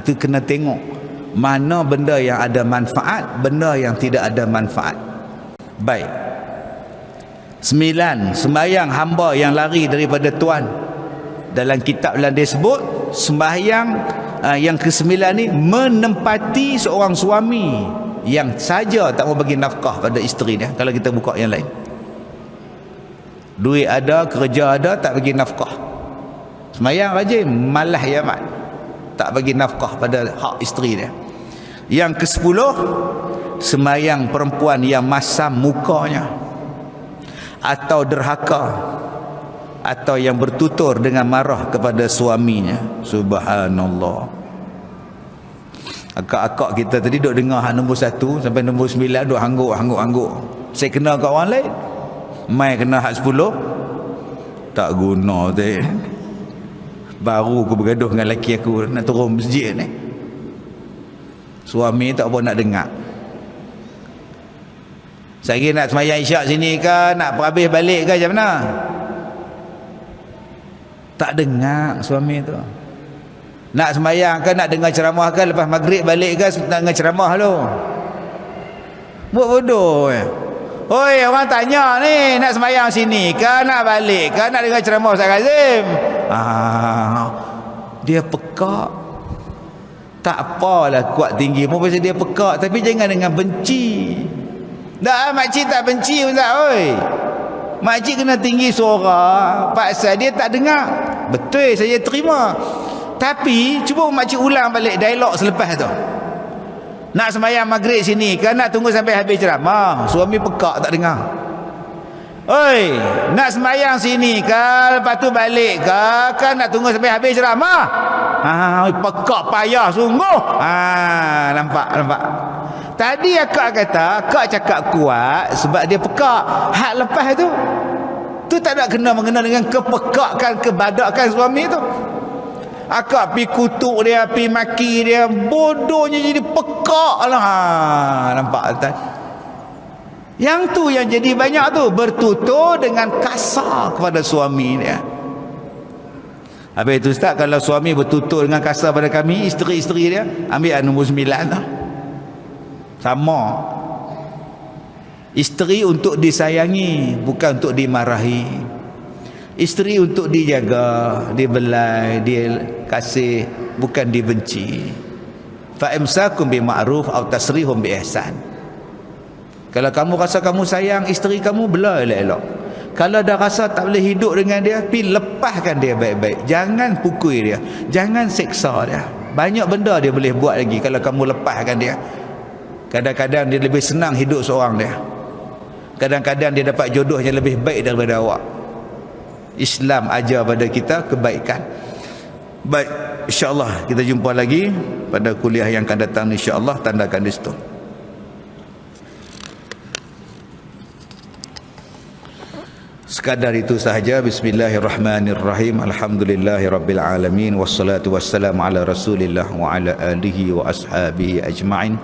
Tu kena tengok mana benda yang ada manfaat, benda yang tidak ada manfaat. Baik. 9. Sembahyang hamba yang lari daripada Tuhan. Dalam kitab lain dia sebut sembahyang yang ke-9 ni menempati seorang suami yang saja tak mau bagi nafkah pada isteri dia. Kalau kita buka yang lain, duit ada, kerja ada, tak bagi nafkah. Sembahyang rajin, malah yamat, tak bagi nafkah pada hak isteri dia. Yang ke-10, sembahyang perempuan yang masam mukanya atau derhaka atau yang bertutur dengan marah kepada suaminya. Subhanallah. Akak-akak kita tadi duk dengar nombor 1 sampai nombor 9 duk hangguk. Saya kena kat orang lain, mai kena hak 10 tak guna tu. Baru aku bergaduh dengan lelaki aku nak turun masjid ni, suami tak apa nak dengar. Saya nak sembahyang isyak sini ke, nak perhabis balik ke macam mana, tak dengar suami tu. Nak sembahyang ke, nak dengar ceramah ke, lepas maghrib balik ke nak dengar ceramah lu. Buat bodoh. Oi, orang tanya ni, nak sembahyang sini ke, nak balik ke, nak dengar ceramah Ustaz Kazim? Dia pekak. Tak apalah kuat tinggi pun pasal dia pekak, tapi jangan dengan benci. Dah makcik tak benci Ustaz, oi. Makcik kena tinggi suara pasal dia tak dengar. Betul, saya terima. Tapi cuba makcik ulang balik dialog selepas tu. Nak sembahyang maghrib sini ke, nak tunggu sampai habis ceramah? Suami pekak tak dengar. Oi, nak sembahyang sini ke, lepas tu balik ke, kan nak tunggu sampai habis ceramah? Pekak payah sungguh. Nampak. Tadi akak kata akak cakap kuat sebab dia pekak. Hak lepas tu tak ada kena-mengena dengan kepekakan, kebadakan suami tu. Akak pi kutuk dia, pi maki dia, bodohnya jadi pekak lah. Nampak tak? Yang tu yang jadi banyak tu, bertutur dengan kasar kepada suami dia. Habis itu Ustaz, kalau suami bertutur dengan kasar pada kami, isteri-isteri dia, ambil nombor 9 tu. Sama. Isteri untuk disayangi, bukan untuk dimarahi. Isteri untuk dijaga, dibelai, dia kasih, bukan dibenci. Fa imsakum bi ma'ruf aw tasrihum bi ihsan. Kalau kamu rasa kamu sayang isteri kamu, bela elok-elok. Kalau dah rasa tak boleh hidup dengan dia, pergi lepaskan dia baik-baik. Jangan pukul dia, jangan seksa dia. Banyak benda dia boleh buat lagi kalau kamu lepaskan dia. Kadang-kadang dia lebih senang hidup seorang dia. Kadang-kadang dia dapat jodoh yang lebih baik daripada awak. Islam ajar pada kita kebaikan. Baik, insya-Allah kita jumpa lagi pada kuliah yang akan datang, insya-Allah. Tandakan di situ. Sekadar itu sahaja. Bismillahirrahmanirrahim. Alhamdulillahirabbil alamin, wassalatu wassalamu ala Rasulillah wa ala alihi wa ashabihi ajma'in.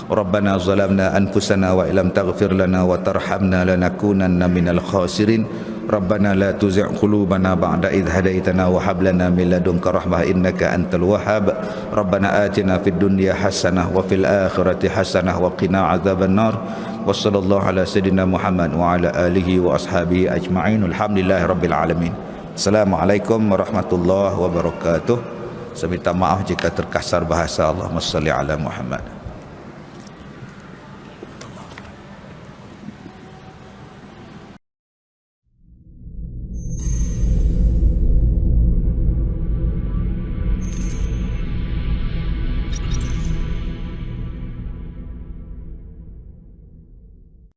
Rabbana zalamna anfusana wa illam taghfir lana wa tarhamna lanakunanna minal khasirin. Rabbana la tuzigh qulubana ba'da idh hadaitana wa hab lana min ladunka rahmah innaka antal wahhab. Rabbana atina fid dunya hasanah wa fil akhirati hasanah wa qina adzabannar. Wa sallallahu ala sayidina Muhammad wa ala alihi wa ashabihi ajma'in. Alhamdulillahirabbil alamin. Assalamualaikum warahmatullahi wabarakatuh. Saya minta maaf jika terkasar bahasa. Allahumma salli ala Muhammad.